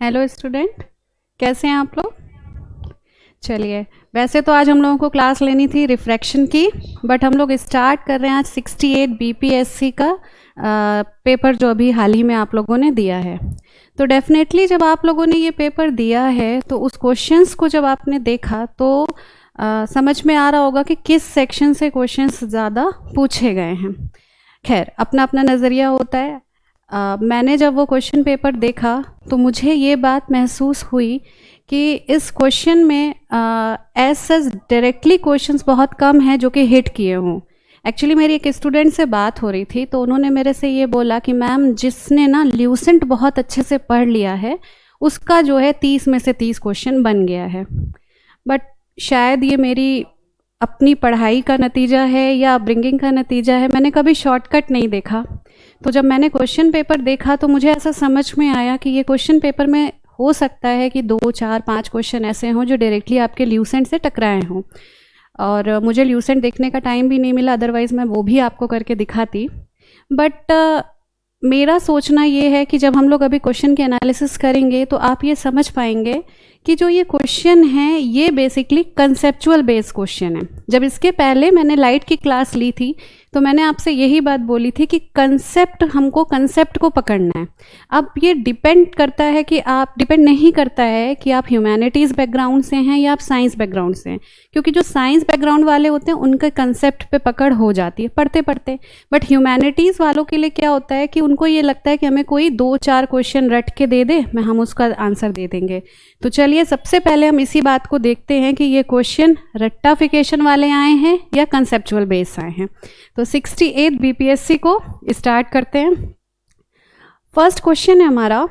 Hello student, कैसे हैं आप लोग। चलिए, वैसे तो आज हम लोगों को क्लास लेनी थी रिफ्रैक्शन की, बट हम लोग स्टार्ट कर रहे हैं आज 68 बीपीएससी का पेपर जो अभी हाल ही में आप लोगों ने दिया है। तो डेफिनेटली जब आप लोगों ने ये पेपर दिया है तो उस क्वेश्चंस को जब आपने देखा तो समझ में आ रहा होगा कि किस सेक्शन से क्वेश्चंस ज़्यादा पूछे गए हैं। खैर, अपना अपना नज़रिया होता है। मैंने जब वो क्वेश्चन पेपर देखा तो मुझे ये बात महसूस हुई कि इस क्वेश्चन में एज सच डायरेक्टली क्वेश्चंस बहुत कम हैं जो कि हिट किए हों। एक्चुअली मेरी एक स्टूडेंट से बात हो रही थी तो उन्होंने मेरे से ये बोला कि मैम, जिसने ना ल्यूसेंट बहुत अच्छे से पढ़ लिया है उसका जो है 30 में से 30 क्वेश्चन बन गया है। बट शायद ये मेरी अपनी पढ़ाई का नतीजा है या अपब्रिंगिंग का नतीजा है। मैंने कभी शॉर्टकट नहीं देखा। तो जब मैंने क्वेश्चन पेपर देखा तो मुझे ऐसा समझ में आया कि ये क्वेश्चन पेपर में हो सकता है कि 2, 4, 5 क्वेश्चन ऐसे हों जो डायरेक्टली आपके ल्यूसेंट से टकराए हों। और मुझे ल्यूसेंट देखने का टाइम भी नहीं मिला, अदरवाइज़ मैं वो भी आपको करके दिखाती। बट मेरा सोचना ये है कि जब हम लोग अभी क्वेश्चन की एनालिसिस करेंगे तो आप ये समझ पाएंगे कि जो ये क्वेश्चन है ये बेसिकली कंसेप्चुअल बेस्ड क्वेश्चन है। जब इसके पहले मैंने लाइट की क्लास ली थी तो मैंने आपसे यही बात बोली थी कि हमको कंसेप्ट को पकड़ना है। अब ये डिपेंड नहीं करता है कि आप ह्यूमैनिटीज़ बैकग्राउंड से हैं या आप साइंस बैकग्राउंड से हैं, क्योंकि जो साइंस बैकग्राउंड वाले होते हैं उनके कंसेप्ट पे पकड़ हो जाती है पढ़ते पढ़ते। बट ह्यूमैनिटीज़ वालों के लिए क्या होता है कि उनको ये लगता है कि हमें कोई 2-4 क्वेश्चन रट के दे दे, हम उसका आंसर दे देंगे। तो चलिए, सबसे पहले हम इसी बात को देखते हैं कि ये क्वेश्चन रट्टाफिकेशन वाले आए हैं या कंसेप्चुअल बेस आए हैं। तो 68 बीपीएससी को स्टार्ट करते हैं। फर्स्ट क्वेश्चन है हमारा,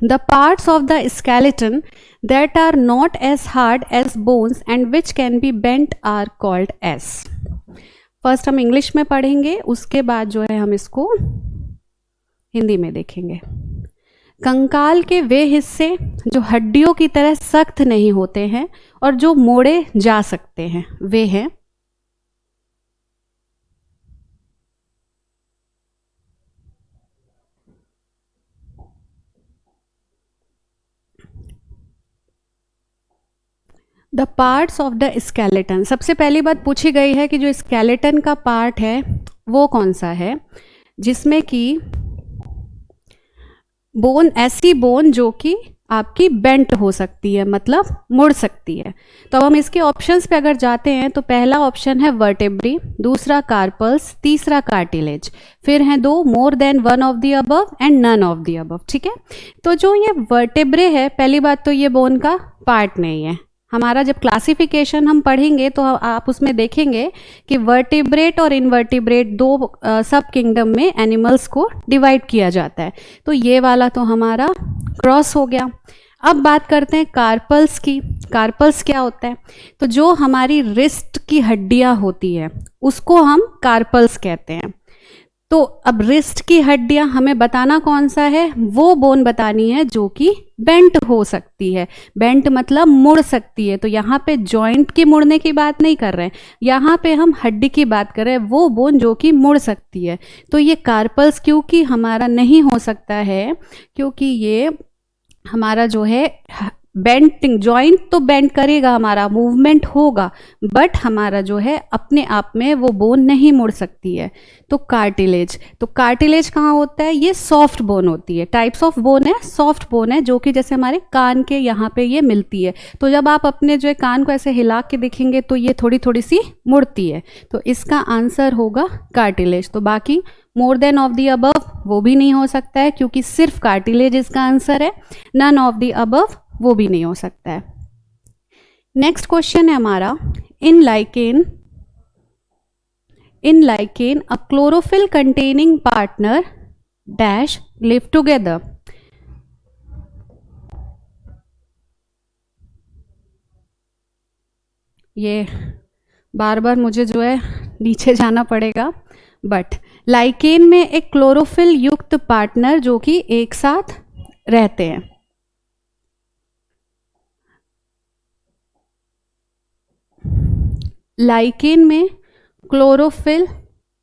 the parts of the skeleton that are not as hard as bones and which can be bent are called as. First हम इंग्लिश में पढ़ेंगे, उसके बाद जो है हम इसको हिंदी में देखेंगे। कंकाल के वे हिस्से जो हड्डियों की तरह सख्त नहीं होते हैं और जो मोड़े जा सकते हैं वे हैं the parts of the skeleton. सबसे पहली बात पूछी गई है कि जो स्केलेटन का पार्ट है वो कौन सा है जिसमें कि ऐसी बोन जो कि आपकी बेंट हो सकती है, मतलब मुड़ सकती है। तो अब हम इसके ऑप्शंस पे अगर जाते हैं तो पहला ऑप्शन है वर्टेब्री, दूसरा कार्पल्स, तीसरा कार्टिलेज, फिर हैं 2 more than one of the above and none of the above. ठीक है, तो जो ये वर्टेब्रे है, पहली बात तो ये बोन का पार्ट नहीं है। हमारा जब क्लासिफिकेशन हम पढ़ेंगे तो आप उसमें देखेंगे कि वर्टिब्रेट और इनवर्टिब्रेट 2 सब किंगडम में एनिमल्स को डिवाइड किया जाता है। तो ये वाला तो हमारा क्रॉस हो गया। अब बात करते हैं कार्पल्स की। कार्पल्स क्या होता है? तो जो हमारी रिस्ट की हड्डियां होती है उसको हम कार्पल्स कहते हैं। तो अब रिस्ट की हड्डियां हमें बताना कौन सा है, वो बोन बतानी है जो कि बेंट हो सकती है। बेंट मतलब मुड़ सकती है। तो यहाँ पे जॉइंट की मुड़ने की बात नहीं कर रहे हैं, यहाँ पे हम हड्डी की बात कर रहे हैं, वो बोन जो कि मुड़ सकती है। तो ये कार्पल्स क्योंकि हमारा नहीं हो सकता है, क्योंकि ये हमारा जो है बेंटिंग जॉइंट तो बेंड करेगा, हमारा मूवमेंट होगा, बट हमारा जो है अपने आप में वो बोन नहीं मुड़ सकती है। तो कार्टिलेज कहाँ होता है? ये सॉफ्ट बोन होती है। टाइप्स ऑफ बोन है, सॉफ्ट बोन है जो कि जैसे हमारे कान के यहाँ पे ये मिलती है। तो जब आप अपने जो है कान को ऐसे हिला के देखेंगे तो ये थोड़ी थोड़ी सी मुड़ती है। तो इसका आंसर होगा कार्टिलेज। तो बाकी मोर देन ऑफ द अबव वो भी नहीं हो सकता है क्योंकि सिर्फ कार्टिलेज इसका आंसर है। नन ऑफ द अबव वो भी नहीं हो सकता है। नेक्स्ट क्वेश्चन है हमारा, in lichen a chlorophyll containing partner dash live together. ये बार बार मुझे जो है नीचे जाना पड़ेगा, बट लाइकेन में एक क्लोरोफिल युक्त पार्टनर जो कि एक साथ रहते हैं। लाइकेन में क्लोरोफिल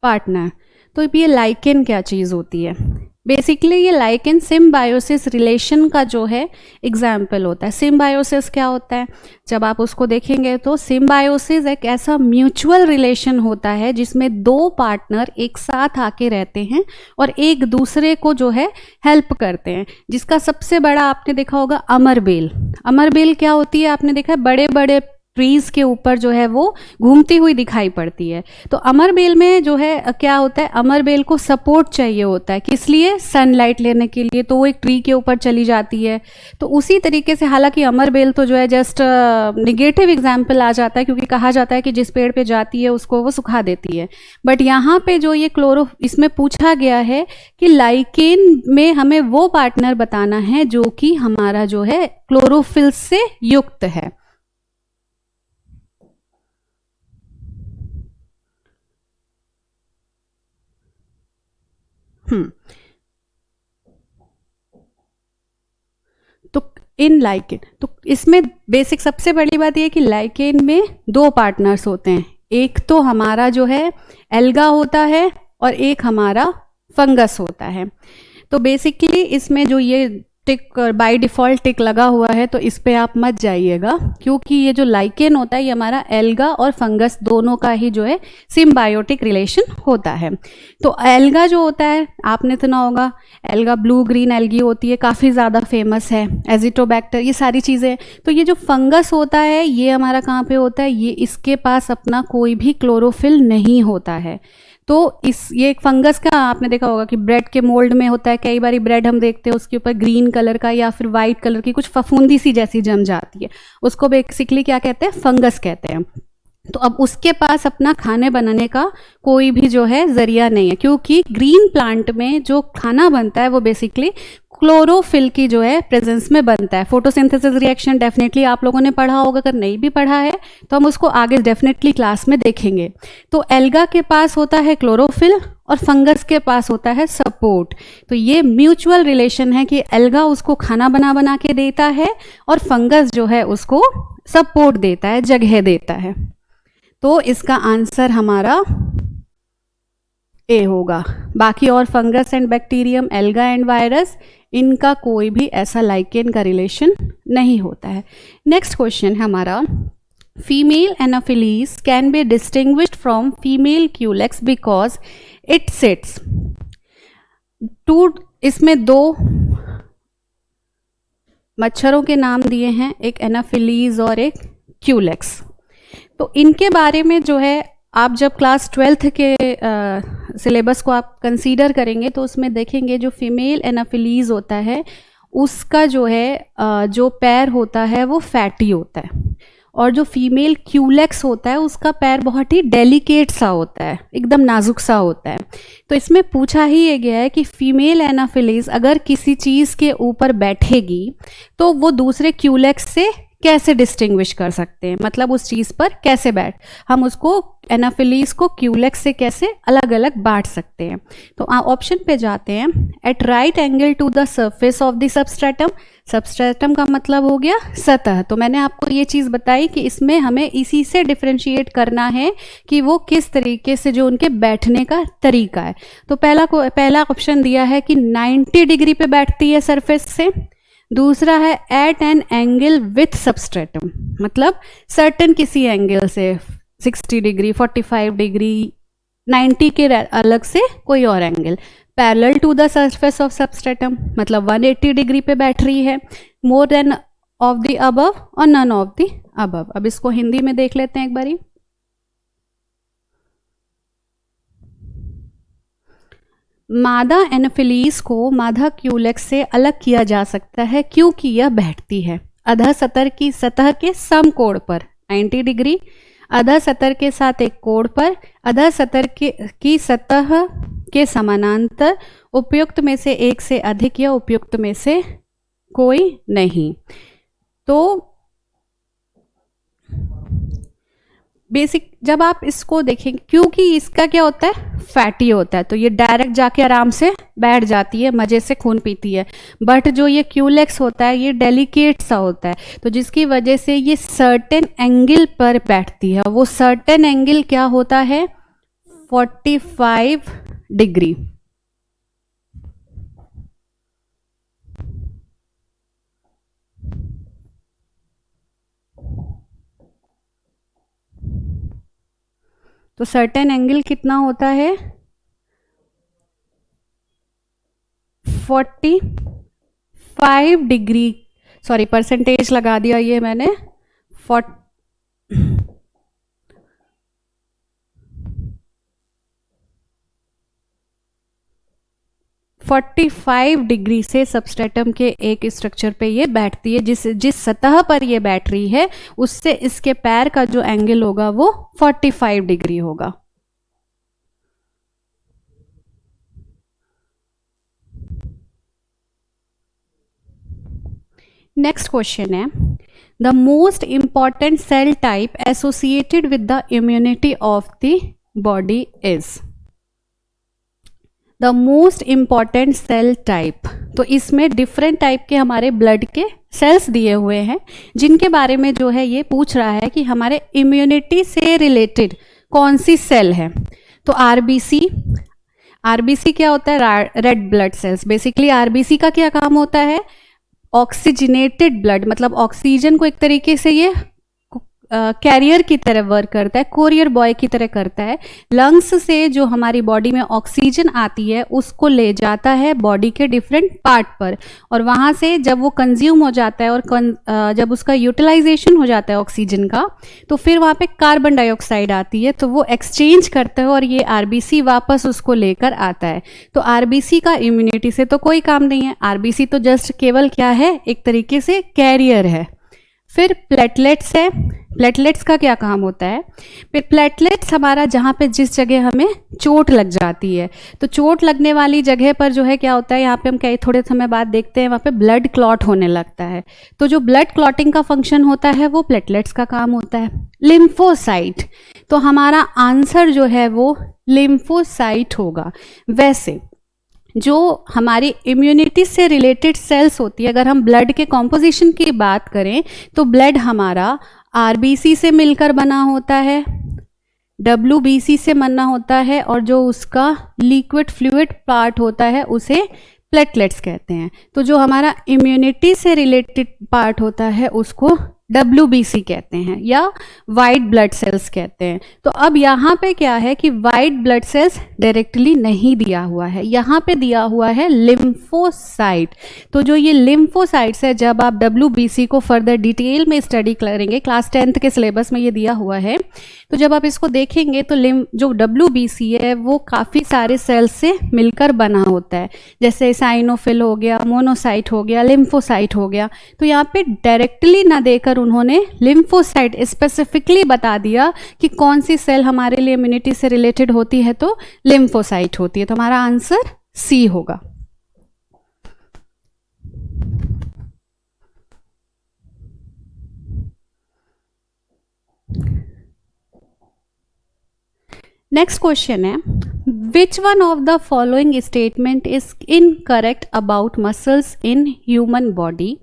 पार्टनर, तो ये लाइकेन क्या चीज़ होती है? बेसिकली ये लाइकेन सिम्बायोसिस रिलेशन का जो है एग्जाम्पल होता है। सिम्बायोसिस क्या होता है, जब आप उसको देखेंगे तो सिम्बायोसिस एक ऐसा म्यूचुअल रिलेशन होता है जिसमें दो पार्टनर एक साथ आके रहते हैं और एक दूसरे को जो है हेल्प करते हैं। जिसका सबसे बड़ा आपने देखा होगा अमरबेल। अमरबेल क्या होती है, आपने देखा है बड़े बड़े ट्रीज के ऊपर जो है वो घूमती हुई दिखाई पड़ती है। तो अमरबेल में जो है क्या होता है, अमरबेल को सपोर्ट चाहिए होता है, किस लिए, सनलाइट लेने के लिए, तो वो एक ट्री के ऊपर चली जाती है। तो उसी तरीके से, हालांकि अमरबेल तो जो है जस्ट निगेटिव एग्जाम्पल आ जाता है, क्योंकि कहा जाता है कि जिस पेड़ पे जाती है उसको वो सुखा देती है। बट यहाँ पे जो ये इसमें पूछा गया है कि लाइकेन में हमें वो पार्टनर बताना है जो कि हमारा जो है क्लोरोफिल से युक्त है। तो इन लाइकेन, तो इसमें बेसिक सबसे बड़ी बात यह है कि लाइकेन में दो पार्टनर्स होते हैं, एक तो हमारा जो है एल्गा होता है और एक हमारा फंगस होता है। तो बेसिकली इसमें जो ये टिक बाय डिफ़ॉल्ट टिक लगा हुआ है तो इस पे आप मत जाइएगा, क्योंकि ये जो लाइकेन होता है ये हमारा एल्गा और फंगस दोनों का ही जो है सिम्बायोटिक रिलेशन होता है। तो एल्गा जो होता है आपने सुना होगा, एल्गा ब्लू ग्रीन एल्गी होती है, काफ़ी ज़्यादा फेमस है, एजिटोबैक्टर, ये सारी चीज़ें। तो ये जो फंगस होता है ये हमारा कहाँ पे होता है, ये इसके पास अपना कोई भी क्लोरोफिल नहीं होता है। तो ये एक फंगस का आपने देखा होगा कि ब्रेड के मोल्ड में होता है, कई बार ब्रेड हम देखते हैं उसके ऊपर ग्रीन कलर का या फिर वाइट कलर की कुछ फफूंदी सी जैसी जम जाती है, उसको बेसिकली क्या कहते हैं, फंगस कहते हैं। तो अब उसके पास अपना खाने बनाने का कोई भी जो है जरिया नहीं है, क्योंकि ग्रीन प्लांट में जो खाना बनता है वो बेसिकली क्लोरोफिल की जो है प्रेजेंस में बनता है। फोटोसिंथेसिस रिएक्शन डेफिनेटली आप लोगों ने पढ़ा होगा, अगर नहीं भी पढ़ा है तो हम उसको आगे डेफिनेटली क्लास में देखेंगे। तो एल्गा के पास होता है क्लोरोफिल और फंगस के पास होता है सपोर्ट। तो ये म्यूचुअल रिलेशन है कि एल्गा उसको खाना बना बना के देता है और फंगस जो है उसको सपोर्ट देता है, जगह देता है। तो इसका आंसर हमारा ए होगा। बाकी और fungus and bacterium, alga and virus, इनका कोई भी ऐसा लाइकेन का रिलेशन नहीं होता है। नेक्स्ट क्वेश्चन हमारा, female anopheles can be distinguished from female culex because it sits to, इसमें दो मच्छरों के नाम दिए हैं, एक एनाफिलीज और एक क्यूलेक्स। तो इनके बारे में जो है आप जब क्लास 12th के सिलेबस को आप कंसीडर करेंगे तो उसमें देखेंगे जो फीमेल एनाफिलीज होता है उसका जो है जो पैर होता है वो फैटी होता है, और जो फीमेल क्यूलेक्स होता है उसका पैर बहुत ही डेलिकेट सा होता है, एकदम नाजुक सा होता है। तो इसमें पूछा ही ये गया है कि फीमेल एनाफिलीज अगर किसी चीज़ के ऊपर बैठेगी तो वो दूसरे क्यूलेक्स से कैसे डिस्टिंग्विश कर सकते हैं, मतलब उस चीज़ पर कैसे बैठ, हम उसको एनाफिलीज को क्यूलेक्स से कैसे अलग अलग बांट सकते हैं। तो ऑप्शन पे जाते हैं, at right angle to the surface of the substratum. Substratum का मतलब हो गया सतह। तो मैंने आपको ये चीज़ बताई कि इसमें हमें इसी से डिफ्रेंशिएट करना है कि वो किस तरीके से जो उनके बैठने का तरीका है। तो पहला ऑप्शन दिया है कि 90 डिग्री पे बैठती है सरफेस से। दूसरा है at an angle with substratum, मतलब सर्टन किसी एंगल से 60 डिग्री, 45 डिग्री, 90 के अलग से कोई और angle. Parallel to the surface of substratum, मतलब 180 डिग्री पे बैठ रही है। More than of the above और नन ऑफ द अबव। अब इसको हिंदी में देख लेते हैं एक बारी। मादा एनाफिलीज को मादा क्यूलेक्स से अलग किया जा सकता है क्योंकि यह बैठती है अधः सतह की सतह के समकोण पर 90 डिग्री, अधः सतह के साथ एक कोण पर, अधः सतह की सतह के समानांतर, उपयुक्त में से एक से अधिक या उपयुक्त में से कोई नहीं। तो बेसिक जब आप इसको देखेंगे, क्योंकि इसका क्या होता है, फैटी होता है, तो ये डायरेक्ट जाके आराम से बैठ जाती है, मजे से खून पीती है। बट जो ये क्यूलेक्स होता है ये डेलिकेट सा होता है, तो जिसकी वजह से ये सर्टेन एंगल पर बैठती है। वो सर्टेन एंगल क्या होता है, 45 डिग्री। तो सर्टेन एंगल कितना होता है 45 डिग्री, सॉरी परसेंटेज लगा दिया ये मैंने, 45 डिग्री से सबस्ट्रेटम के एक स्ट्रक्चर पे ये बैठती है। जिस सतह पर ये बैठ रही है उससे इसके पैर का जो एंगल होगा वो 45 डिग्री होगा। नेक्स्ट क्वेश्चन है, the most important cell type associated with the immunity of the body is. The most important cell type, तो इसमें डिफरेंट टाइप के हमारे ब्लड के सेल्स दिए हुए हैं जिनके बारे में जो है ये पूछ रहा है कि हमारे इम्यूनिटी से रिलेटेड कौन सी सेल है। तो आरबीसी, आरबीसी क्या होता है, red blood cells. Basically RBC का क्या काम होता है, ऑक्सीजनेटेड ब्लड, मतलब ऑक्सीजन को एक तरीके से ये कैरियर की तरह वर्क करता है, कोरियर बॉय की तरह करता है। लंग्स से जो हमारी बॉडी में ऑक्सीजन आती है उसको ले जाता है बॉडी के डिफरेंट पार्ट पर, और वहाँ से जब वो कंज्यूम हो जाता है और जब उसका यूटिलाइजेशन हो जाता है ऑक्सीजन का, तो फिर वहाँ पे कार्बन डाइऑक्साइड आती है, तो वो एक्सचेंज करता है और ये आरबीसी वापस उसको लेकर आता है। तो आरबीसी का इम्यूनिटी से तो कोई काम नहीं है, आरबीसी तो जस्ट केवल क्या है, एक तरीके से कैरियर है। फिर प्लेटलेट्स है, प्लेटलेट्स का क्या काम होता है, फिर प्लेटलेट्स हमारा जहाँ पे जिस जगह हमें चोट लग जाती है, तो चोट लगने वाली जगह पर जो है क्या होता है, यहाँ पे हम कई थोड़े समय बाद देखते हैं वहाँ पे ब्लड क्लॉट होने लगता है। तो जो ब्लड क्लॉटिंग का फंक्शन होता है वो प्लेटलेट्स का काम होता है। लिम्फोसाइट, तो हमारा आंसर जो है वो लिम्फोसाइट होगा। वैसे जो हमारी इम्यूनिटी से रिलेटेड सेल्स होती है, अगर हम ब्लड के कॉम्पोजिशन की बात करें तो ब्लड हमारा आरबीसी से मिलकर बना होता है, डब्ल्यूबीसी से बना होता है, और जो उसका लिक्विड फ्लूइड पार्ट होता है उसे प्लेटलेट्स कहते हैं। तो जो हमारा इम्यूनिटी से रिलेटेड पार्ट होता है उसको WBC कहते हैं या वाइट ब्लड सेल्स कहते हैं। तो अब यहाँ पे क्या है कि वाइट ब्लड सेल्स डायरेक्टली नहीं दिया हुआ है, यहाँ पे दिया हुआ है लिम्फोसाइट। तो जो ये लिम्फोसाइट्स है, जब आप WBC को फर्दर डिटेल में स्टडी करेंगे, क्लास 10th के सिलेबस में ये दिया हुआ है, तो जब आप इसको देखेंगे तो जो WBC है वो काफ़ी सारे सेल्स से मिलकर बना होता है, जैसे साइनोफिल हो गया, मोनोसाइट हो गया, लिम्फोसाइट हो गया। तो यहाँ पे डायरेक्टली ना देकर उन्होंने लिम्फोसाइट स्पेसिफिकली बता दिया कि कौन सी सेल हमारे लिए इम्यूनिटी से रिलेटेड होती है, तो लिम्फोसाइट होती है। तो हमारा आंसर सी होगा। नेक्स्ट क्वेश्चन है, which one of the following statement is incorrect about muscles in human body.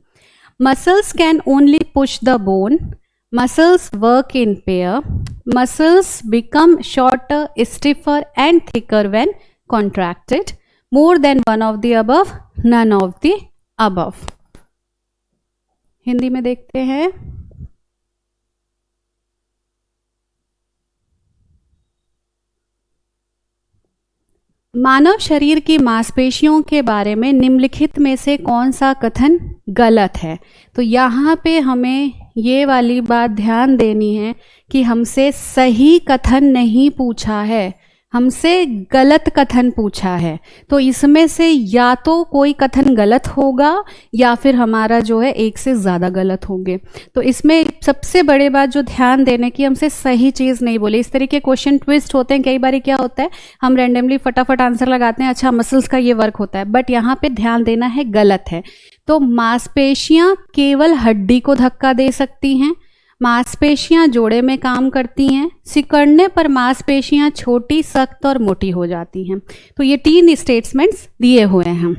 Muscles can only push the bone. Muscles work in pair. Muscles become shorter, stiffer and thicker when contracted. More than one of the above, none of the above. Hindi में देखते हैं। मानव शरीर की मांसपेशियों के बारे में निम्नलिखित में से कौन सा कथन गलत है। तो यहाँ पे हमें ये वाली बात ध्यान देनी है कि हमसे सही कथन नहीं पूछा है, हमसे गलत कथन पूछा है। तो इसमें से या तो कोई कथन गलत होगा या फिर हमारा जो है एक से ज़्यादा गलत होंगे। तो इसमें सबसे बड़ी बात जो ध्यान देने की, हमसे सही चीज़ नहीं बोली। इस तरह के क्वेश्चन ट्विस्ट होते हैं, कई बार क्या होता है हम रैंडमली फटाफट आंसर लगाते हैं, अच्छा मसल्स का ये वर्क होता है, बट यहाँ पे ध्यान देना है गलत है। तो मांसपेशियाँ केवल हड्डी को धक्का दे सकती हैं, मांसपेशियां जोड़े में काम करती हैं, सिकुड़ने पर मांसपेशियां छोटी, सख्त और मोटी हो जाती हैं। तो ये 3 स्टेटमेंट्स दिए हुए हैं।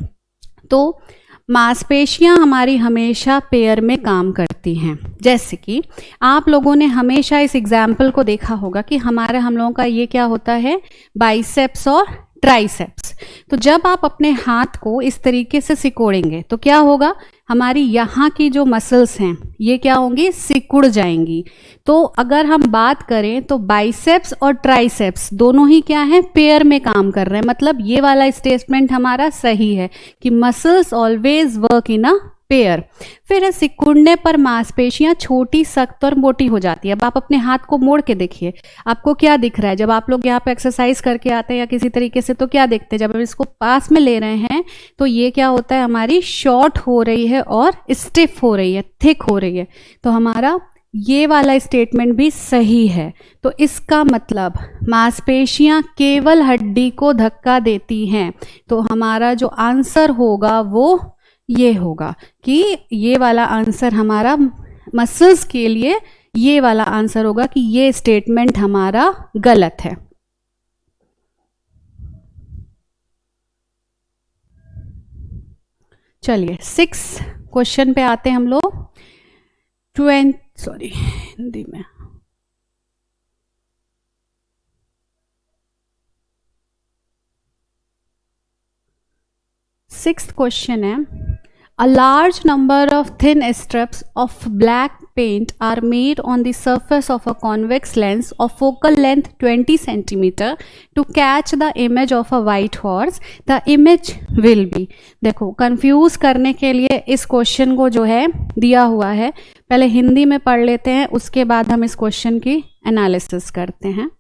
तो मांसपेशियां हमारी हमेशा पेयर में काम करती हैं। जैसे कि आप लोगों ने हमेशा इस एग्जाम्पल को देखा होगा कि हम लोगों का ये क्या होता है, बाइसेप्स और ट्राइसेप्स। तो जब आप अपने हाथ को इस तरीके से सिकोड़ेंगे तो क्या होगा, हमारी यहाँ की जो मसल्स हैं ये क्या होंगी, सिकुड़ जाएंगी। तो अगर हम बात करें तो बाइसेप्स और ट्राइसेप्स दोनों ही क्या हैं, पेयर में काम कर रहे हैं। मतलब ये वाला स्टेटमेंट हमारा सही है कि muscles always work in a pair. फिर सिकुड़ने पर मांसपेशियां छोटी, सख्त और मोटी हो जाती है। अब आप अपने हाथ को मोड़ के देखिए, आपको क्या दिख रहा है। जब आप लोग यहाँ पे एक्सरसाइज करके आते हैं या किसी तरीके से, तो क्या देखते हैं, जब हम इसको पास में ले रहे हैं तो ये क्या होता है, हमारी शॉर्ट हो रही है और स्टिफ हो रही है, थिक हो रही है। तो हमारा ये वाला स्टेटमेंट भी सही है। तो इसका मतलब मांसपेशियां केवल हड्डी को धक्का देती हैं। तो हमारा जो आंसर होगा वो ये होगा कि ये वाला आंसर हमारा मसल्स के लिए, ये वाला आंसर होगा कि ये स्टेटमेंट हमारा गलत है। चलिए 6 क्वेश्चन पे आते हैं हम लोग। हिंदी में 6th क्वेश्चन है, a large number of thin strips of black paint are made on the surface of a convex lens of focal length 20 centimeter to catch the image of a white horse. The image will be, देखो confuse करने के लिए इस question को जो है दिया हुआ है, पहले हिंदी में पढ़ लेते हैं, उसके बाद हम इस क्वेश्चन की एनालिसिस करते हैं।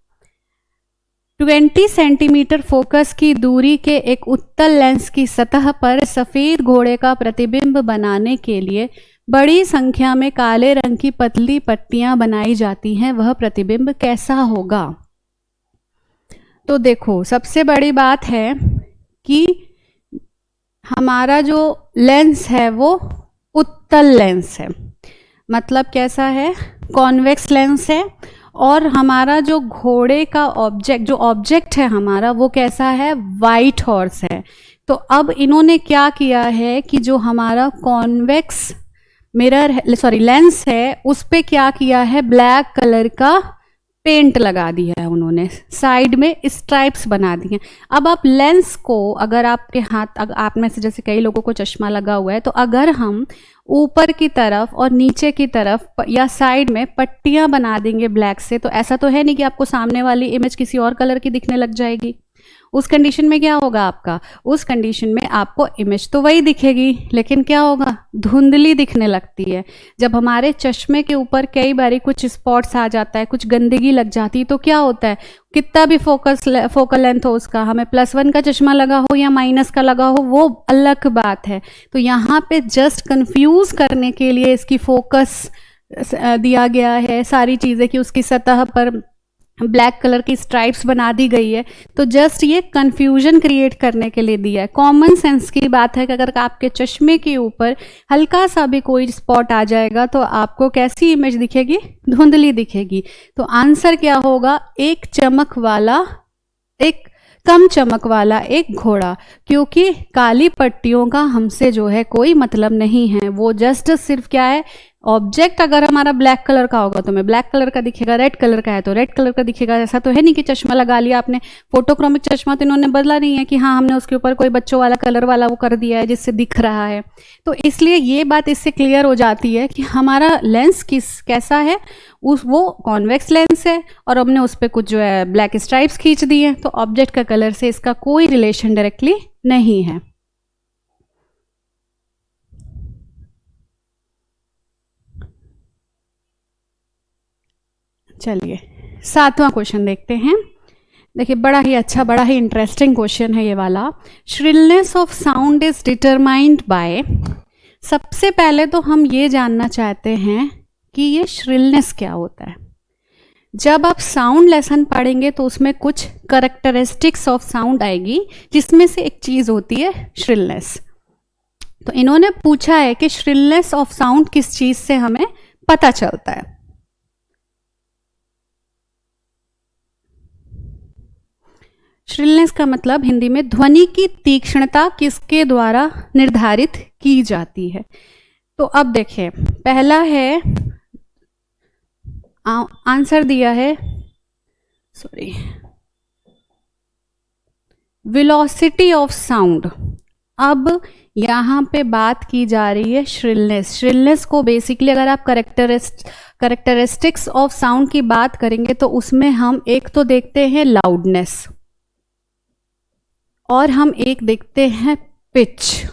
20 सेंटीमीटर फोकस की दूरी के एक उत्तल लेंस की सतह पर सफ़ेद घोड़े का प्रतिबिंब बनाने के लिए बड़ी संख्या में काले रंग की पतली पट्टियां बनाई जाती हैं। वह प्रतिबिंब कैसा होगा? तो देखो, सबसे बड़ी बात है कि हमारा जो लेंस है वो उत्तल लेंस है। मतलब कैसा है? कॉन्वेक्स लेंस है। और हमारा जो घोड़े का ऑब्जेक्ट है हमारा, वो कैसा है? वाइट हॉर्स है। तो अब इन्होंने क्या किया है कि जो हमारा कॉन्वेक्स लेंस है, उस पे क्या किया है? ब्लैक कलर का पेंट लगा दिया है उन्होंने, साइड में स्ट्राइप्स बना दिए। अब आप लेंस को, अगर आपके हाथ, अगर आप में से जैसे कई लोगों को चश्मा लगा हुआ है, तो अगर हम ऊपर की तरफ और नीचे की तरफ या साइड में पट्टियां बना देंगे ब्लैक से, तो ऐसा तो है नहीं कि आपको सामने वाली इमेज किसी और कलर की दिखने लग जाएगी। उस कंडीशन में क्या होगा आपका? उस कंडीशन में आपको इमेज तो वही दिखेगी, लेकिन क्या होगा? धुंधली दिखने लगती है। जब हमारे चश्मे के ऊपर कई बारी कुछ स्पॉट्स आ जाता है, कुछ गंदगी लग जाती है, तो क्या होता है? कितना भी फोकल लेंथ हो उसका, हमें +1 का चश्मा लगा हो या माइनस का लगा हो, वो अलग बात है। तो यहाँ पे जस्ट कंफ्यूज करने के लिए इसकी फोकस दिया गया है, सारी चीज़ें, कि उसकी सतह पर ब्लैक कलर की स्ट्राइप्स बना दी गई है। तो जस्ट ये कंफ्यूजन क्रिएट करने के लिए दिया है। कॉमन सेंस की बात है कि अगर आपके चश्मे के ऊपर हल्का सा भी कोई स्पॉट आ जाएगा तो आपको कैसी इमेज दिखेगी? धुंधली दिखेगी। तो आंसर क्या होगा? एक कम चमक वाला एक घोड़ा, क्योंकि काली पट्टियों का हमसे जो है कोई मतलब नहीं है। वो जस्ट सिर्फ क्या है? ऑब्जेक्ट अगर हमारा ब्लैक कलर का होगा तो हमें ब्लैक कलर का दिखेगा, रेड कलर का है तो रेड कलर का दिखेगा। ऐसा तो है नहीं कि चश्मा लगा लिया आपने, फोटोक्रोमिक चश्मा तो इन्होंने बदला नहीं है कि हाँ हमने उसके ऊपर कोई बच्चों वाला कलर वाला वो कर दिया है जिससे दिख रहा है। तो इसलिए ये बात इससे क्लियर हो जाती है कि हमारा लेंस कैसा है, वो कॉन्वेक्स लेंस है और हमने उस पर कुछ जो है ब्लैक स्ट्राइप्स खींच दी है। तो ऑब्जेक्ट का कलर से इसका कोई रिलेशन डायरेक्टली नहीं है। चलिए 7वां क्वेश्चन देखते हैं। देखिए, बड़ा ही अच्छा, बड़ा ही इंटरेस्टिंग क्वेश्चन है ये वाला। Shrillness of sound is determined by. सबसे पहले तो हम ये जानना चाहते हैं कि ये श्रिलनेस क्या होता है। जब आप साउंड लेसन पढ़ेंगे तो उसमें कुछ कैरेक्टरिस्टिक्स ऑफ साउंड आएगी, जिसमें से एक चीज होती है श्रिलनेस। तो इन्होंने पूछा है कि श्रिलनेस ऑफ साउंड किस चीज से हमें पता चलता है। श्रिलनेस का मतलब हिंदी में ध्वनि की तीक्ष्णता किसके द्वारा निर्धारित की जाती है। तो अब देखिए, पहला है आंसर दिया है, वेलोसिटी ऑफ साउंड। अब यहाँ पे बात की जा रही है श्रिलनेस। श्रिलनेस को बेसिकली अगर आप करेक्टरिस्टिक्स ऑफ साउंड की बात करेंगे तो उसमें हम एक तो देखते हैं लाउडनेस और हम एक देखते हैं पिच।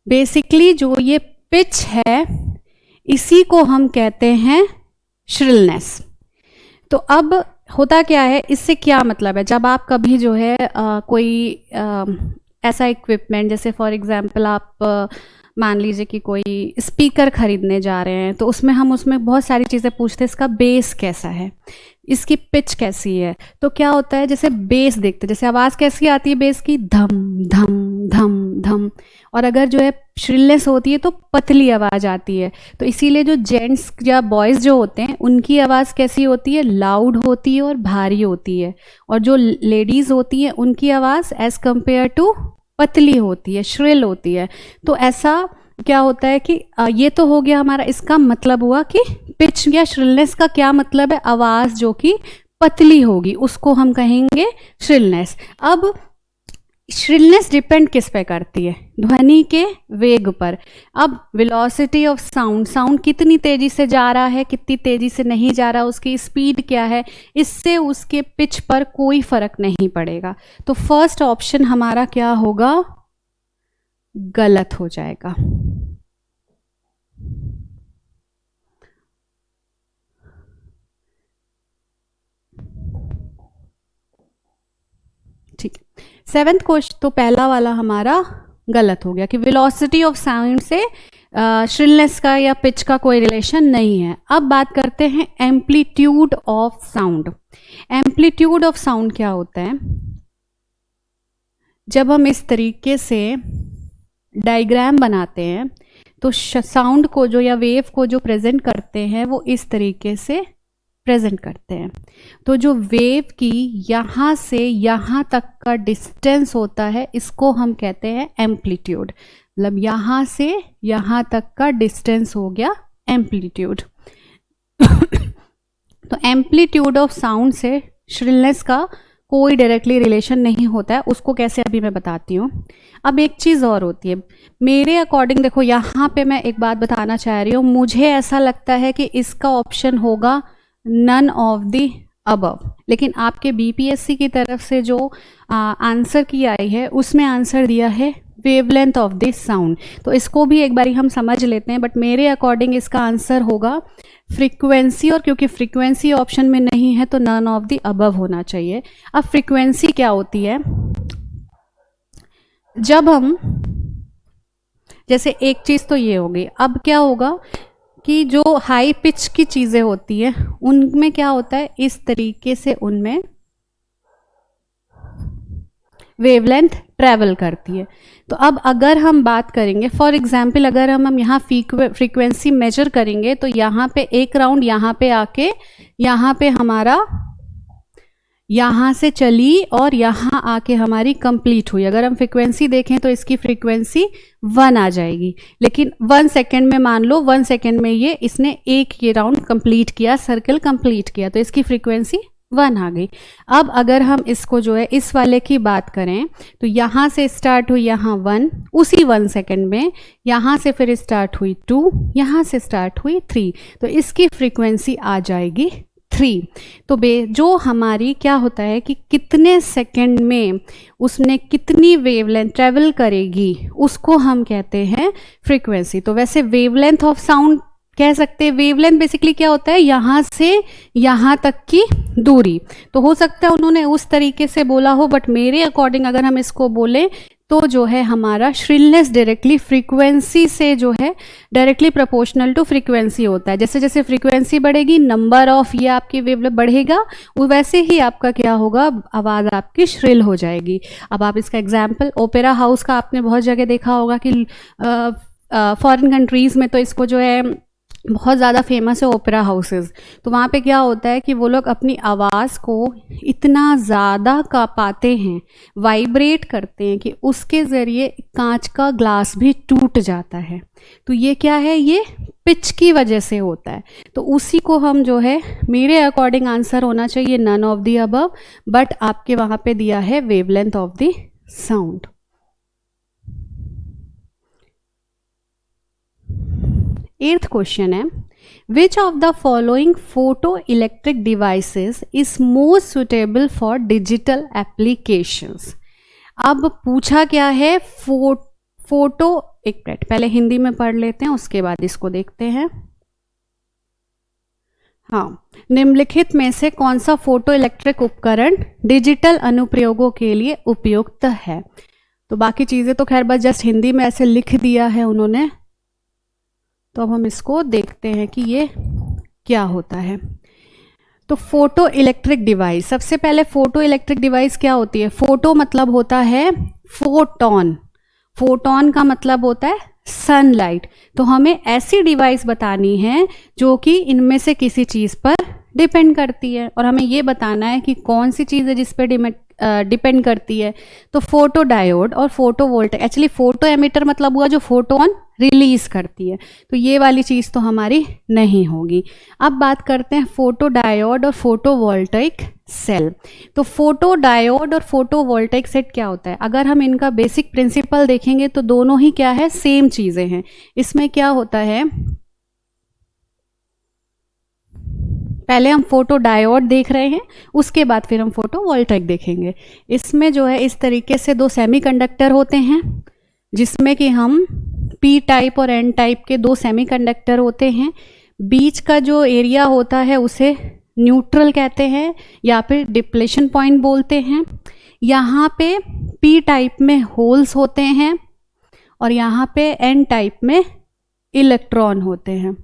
बेसिकली जो ये पिच है इसी को हम कहते हैं श्रिलनेस। तो अब होता क्या है, इससे क्या मतलब है, जब आप कभी जो है कोई ऐसा इक्विपमेंट, जैसे फॉर एग्जांपल आप मान लीजिए कि कोई स्पीकर खरीदने जा रहे हैं तो उसमें बहुत सारी चीज़ें पूछते हैं, इसका बेस कैसा है, इसकी पिच कैसी है। तो क्या होता है, जैसे बेस देखते हैं, जैसे आवाज़ कैसी आती है बेस की, धम धम धम धम, और अगर जो है श्रिलनेस होती है तो पतली आवाज़ आती है। तो इसीलिए जो जेंट्स या बॉयज़ जो होते हैं उनकी आवाज़ कैसी होती है, लाउड होती है और भारी होती है, और जो लेडीज़ होती हैं उनकी आवाज़ एज़ कम्पेयर टू पतली होती है, श्रिल होती है। तो ऐसा क्या होता है कि ये तो हो गया हमारा, इसका मतलब हुआ कि पिच या श्रिलनेस का क्या मतलब है, आवाज़ जो कि पतली होगी उसको हम कहेंगे श्रिलनेस। अब श्रिलनेस डिपेंड किस पे करती है, ध्वनि के वेग पर। अब वेलोसिटी ऑफ साउंड, साउंड कितनी तेजी से जा रहा है, कितनी तेजी से नहीं जा रहा, उसकी स्पीड क्या है, इससे उसके पिच पर कोई फर्क नहीं पड़ेगा। तो फर्स्ट ऑप्शन हमारा क्या होगा, गलत हो जाएगा। ठीक है, सेवेंथ क्वेश्चन तो पहला वाला हमारा गलत हो गया कि वेलोसिटी ऑफ साउंड से श्रिलनेस का या पिच का कोई रिलेशन नहीं है। अब बात करते हैं amplitude of sound. Amplitude of sound क्या होता है, जब हम इस तरीके से डायग्राम बनाते हैं तो साउंड को जो या वेव को जो प्रेजेंट करते हैं वो इस तरीके से प्रेजेंट करते हैं। तो जो वेव की यहाँ से यहाँ तक का डिस्टेंस होता है इसको हम कहते हैं एम्पलीट्यूड। मतलब यहाँ से यहाँ तक का डिस्टेंस हो गया एम्पलीट्यूड। तो एम्पलीट्यूड ऑफ साउंड से श्रिलनेस का कोई डायरेक्टली रिलेशन नहीं होता है, उसको कैसे अभी मैं बताती हूँ। अब एक चीज़ और होती है, मेरे अकॉर्डिंग देखो यहाँ पे मैं एक बात बताना चाह रही हूँ, मुझे ऐसा लगता है कि इसका ऑप्शन होगा नन ऑफ द अबव, लेकिन आपके बीपीएससी की तरफ से जो आंसर की आई है उसमें आंसर दिया है वेवलेंथ ऑफ दिस साउंड। तो इसको भी एक बारी हम समझ लेते हैं, बट मेरे अकॉर्डिंग इसका आंसर होगा फ्रीक्वेंसी, और क्योंकि फ्रीक्वेंसी ऑप्शन में नहीं है तो नन ऑफ द अबव होना चाहिए। अब फ्रीक्वेंसी क्या होती है, जब हम जैसे एक चीज़ तो ये होगी, अब क्या होगा कि जो हाई पिच की चीज़ें होती है उनमें क्या होता है, इस तरीके से उनमें वेवलेंथ ट्रैवल करती है। तो अब अगर हम बात करेंगे फॉर एग्जांपल, अगर हम यहाँ फ्रीक्वेंसी मेजर करेंगे तो यहाँ पे एक राउंड यहाँ पे आके यहाँ पे हमारा यहाँ से चली और यहाँ आके हमारी कंप्लीट हुई। अगर हम फ्रीक्वेंसी देखें तो इसकी फ्रीक्वेंसी 1 आ जाएगी, लेकिन 1 सेकेंड में, मान लो 1 सेकेंड में इसने एक ये राउंड कंप्लीट किया, सर्कल कंप्लीट किया, तो इसकी फ्रीक्वेंसी 1 आ गई। अब अगर हम इसको जो है इस वाले की बात करें तो यहाँ से स्टार्ट हुई यहाँ 1, उसी 1 सेकेंड में यहाँ से फिर स्टार्ट हुई 2, यहाँ से स्टार्ट हुई 3, तो इसकी फ्रीक्वेंसी आ जाएगी 3। तो जो हमारी क्या होता है कि कितने सेकंड में उसने कितनी वेवलेंथ ट्रेवल करेगी उसको हम कहते हैं फ्रीक्वेंसी। तो वैसे वेवलेंथ ऑफ साउंड कह सकते हैं, वेवलेंथ बेसिकली क्या होता है, यहाँ से यहाँ तक की दूरी। तो हो सकता है उन्होंने उस तरीके से बोला हो, बट मेरे अकॉर्डिंग अगर हम इसको बोलें तो जो है हमारा श्रिलनेस डायरेक्टली फ्रीक्वेंसी से जो है डायरेक्टली प्रोपोर्शनल टू फ्रीक्वेंसी होता है। जैसे जैसे फ्रीक्वेंसी बढ़ेगी, नंबर ऑफ ये आपकी वेवलेंथ बढ़ेगा, वो वैसे ही आपका क्या होगा, आवाज़ आपकी श्रिल हो जाएगी। अब आप इसका एग्जाम्पल ओपेरा हाउस का आपने बहुत जगह देखा होगा कि फॉरेन कंट्रीज़ में तो इसको जो है बहुत ज़्यादा फेमस है ओपेरा हाउसेस। तो वहाँ पे क्या होता है कि वो लोग अपनी आवाज़ को इतना ज़्यादा पाते हैं, वाइब्रेट करते हैं कि उसके ज़रिए कांच का ग्लास भी टूट जाता है। तो ये क्या है, ये पिच की वजह से होता है। तो उसी को हम जो है, मेरे अकॉर्डिंग आंसर होना चाहिए none of the above, but आपके वहाँ पे दिया है wavelength of the sound. 8th question है, which of the following photo electric devices is most suitable for digital applications. अब पूछा क्या है, फोटो, एक मिनट पहले हिंदी में पढ़ लेते हैं उसके बाद इसको देखते हैं। हाँ, निम्नलिखित में से कौन सा फोटो इलेक्ट्रिक उपकरण डिजिटल अनुप्रयोगों के लिए उपयुक्त है। तो बाकी चीज़ें तो खैर बस जस्ट हिंदी में ऐसे लिख दिया है उन्होंने, तो अब हम इसको देखते हैं कि ये क्या होता है। तो फोटो इलेक्ट्रिक डिवाइस, सबसे पहले फोटो इलेक्ट्रिक डिवाइस क्या होती है। फोटो मतलब होता है फोटॉन, फोटॉन का मतलब होता है सनलाइट। तो हमें ऐसी डिवाइस बतानी है जो कि इनमें से किसी चीज़ पर डिपेंड करती है, और हमें ये बताना है कि कौन सी चीज़ है जिस पर डिपेंड करती है। तो फोटो डायोड और photo voltage, actually photo emitter मतलब हुआ जो फोटोन रिलीज करती है, तो ये वाली चीज़ तो हमारी नहीं होगी। अब बात करते हैं फोटो डायोड और फोटो वोल्टेइक सेल। तो फोटो डायोड और फोटो वोल्टेइक सेट क्या होता है, अगर हम इनका बेसिक प्रिंसिपल देखेंगे तो दोनों ही क्या है, सेम चीज़ें हैं। इसमें क्या होता है, पहले हम फोटो डायोड देख रहे हैं, उसके बाद फिर हम फोटो वोल्टेइक देखेंगे। इसमें जो है इस तरीके से दो सेमीकंडक्टर होते हैं, जिसमें कि हम पी टाइप और एन टाइप के दो सेमीकंडक्टर होते हैं। बीच का जो एरिया होता है उसे न्यूट्रल कहते हैं या फिर डिप्लेशन पॉइंट बोलते हैं। यहाँ पे पी टाइप में होल्स होते हैं और यहाँ पे एन टाइप में इलेक्ट्रॉन होते हैं।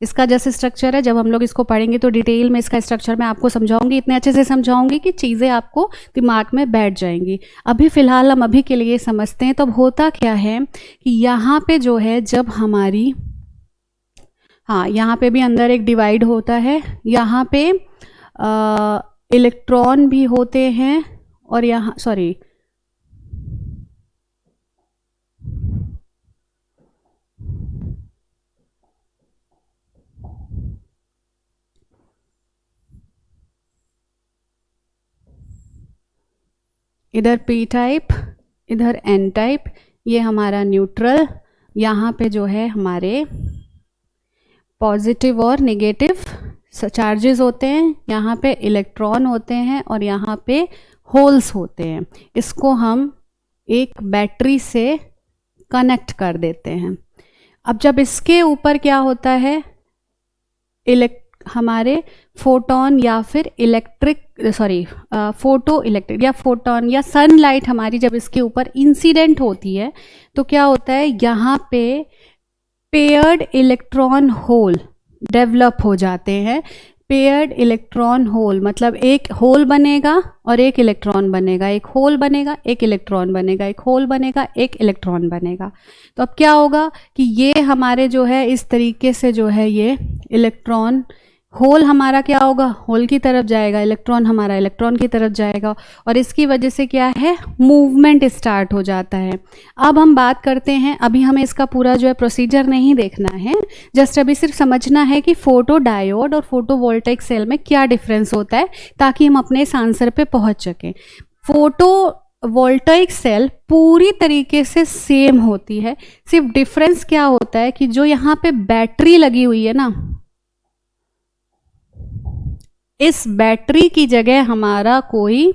इसका जैसे स्ट्रक्चर है, जब हम लोग इसको पढ़ेंगे तो डिटेल में इसका स्ट्रक्चर मैं आपको समझाऊंगी, इतने अच्छे से समझाऊंगी कि चीज़ें आपको दिमाग में बैठ जाएंगी। अभी फ़िलहाल हम अभी के लिए समझते हैं। तो अब होता क्या है कि यहाँ पे जो है जब हमारी, हाँ यहाँ पे भी अंदर एक डिवाइड होता है, यहाँ पे इलेक्ट्रॉन भी होते हैं और यहाँ सॉरी इधर पी टाइप, इधर एन टाइप, ये हमारा न्यूट्रल, यहाँ पे जो है हमारे पॉजिटिव और नेगेटिव चार्जेस होते हैं, यहाँ पे इलेक्ट्रॉन होते हैं और यहाँ पे होल्स होते हैं। इसको हम एक बैटरी से कनेक्ट कर देते हैं। अब जब इसके ऊपर क्या होता है, हमारे फोटोन या फिर फोटो इलेक्ट्रिक या फोटोन या सनलाइट हमारी जब इसके ऊपर इंसिडेंट होती है तो क्या होता है, यहाँ पे पेयर्ड इलेक्ट्रॉन होल डेवलप हो जाते हैं। पेयर्ड इलेक्ट्रॉन होल मतलब एक होल बनेगा और एक इलेक्ट्रॉन बनेगा, एक होल बनेगा एक इलेक्ट्रॉन बनेगा, एक होल बनेगा एक इलेक्ट्रॉन बनेगा। तो अब क्या होगा कि ये हमारे जो है इस तरीके से जो है ये इलेक्ट्रॉन, होल हमारा क्या होगा, होल की तरफ जाएगा, इलेक्ट्रॉन हमारा इलेक्ट्रॉन की तरफ जाएगा, और इसकी वजह से क्या है, मूवमेंट स्टार्ट हो जाता है। अब हम बात करते हैं, अभी हमें इसका पूरा जो है प्रोसीजर नहीं देखना है, जस्ट अभी सिर्फ समझना है कि फोटो डायोड और फोटो वोल्टेइक सेल में क्या डिफरेंस होता है, ताकि हम अपने इस आंसर पे पहुंच सकें। फोटो वोल्टेइक सेल पूरी तरीके से सेम होती है, सिर्फ डिफरेंस क्या होता है कि जो यहाँ पे बैटरी लगी हुई है ना, इस बैटरी की जगह हमारा कोई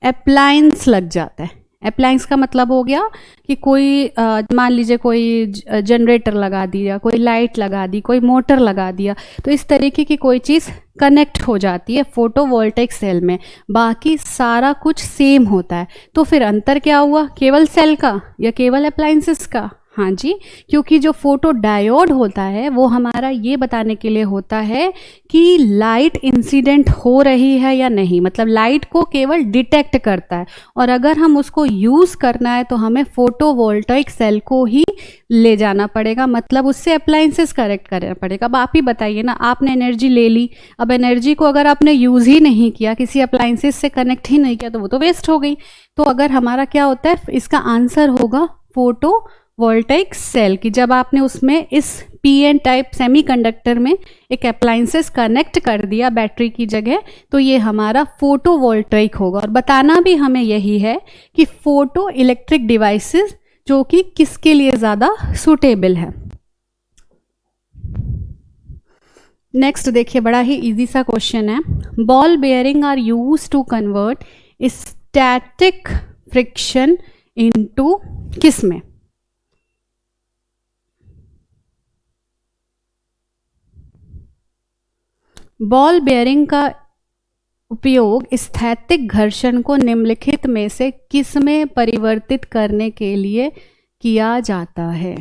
अप्लायंस लग जाता है। अप्लायंस का मतलब हो गया कि कोई मान लीजिए कोई जनरेटर लगा दिया, कोई लाइट लगा दी, कोई मोटर लगा दिया, तो इस तरीके की कोई चीज़ कनेक्ट हो जाती है फोटोवोल्टेइक सेल में। बाकी सारा कुछ सेम होता है। तो फिर अंतर क्या हुआ, केवल सेल का या केवल अप्लायंसेस का? हाँ जी, क्योंकि जो फोटो डायोड होता है वो हमारा ये बताने के लिए होता है कि लाइट इंसिडेंट हो रही है या नहीं, मतलब लाइट को केवल डिटेक्ट करता है, और अगर हम उसको यूज़ करना है तो हमें फोटोवोल्टेइक सेल को ही ले जाना पड़ेगा, मतलब उससे अप्लायंसेस करेक्ट करना पड़ेगा। अब आप ही बताइए ना, आपने एनर्जी ले ली, अब एनर्जी को अगर आपने यूज़ ही नहीं किया, किसी अप्लायंसेस से कनेक्ट ही नहीं किया, तो वो तो वेस्ट हो गई। तो अगर हमारा क्या होता है, इसका आंसर होगा फोटो वोल्टेइक सेल की, जब आपने उसमें इस पीएन टाइप सेमीकंडक्टर में एक अप्लायंसेस कनेक्ट कर दिया बैटरी की जगह, तो ये हमारा फोटो वोल्टेइक होगा। और बताना भी हमें यही है कि फोटो इलेक्ट्रिक डिवाइसेस जो कि किसके लिए ज़्यादा सूटेबल है। नेक्स्ट देखिए, बड़ा ही इजी सा क्वेश्चन है। Ball bearing are use to convert static friction into किस में? बॉल बेयरिंग का उपयोग स्थैतिक घर्षण को निम्नलिखित में से किस में परिवर्तित करने के लिए किया जाता है?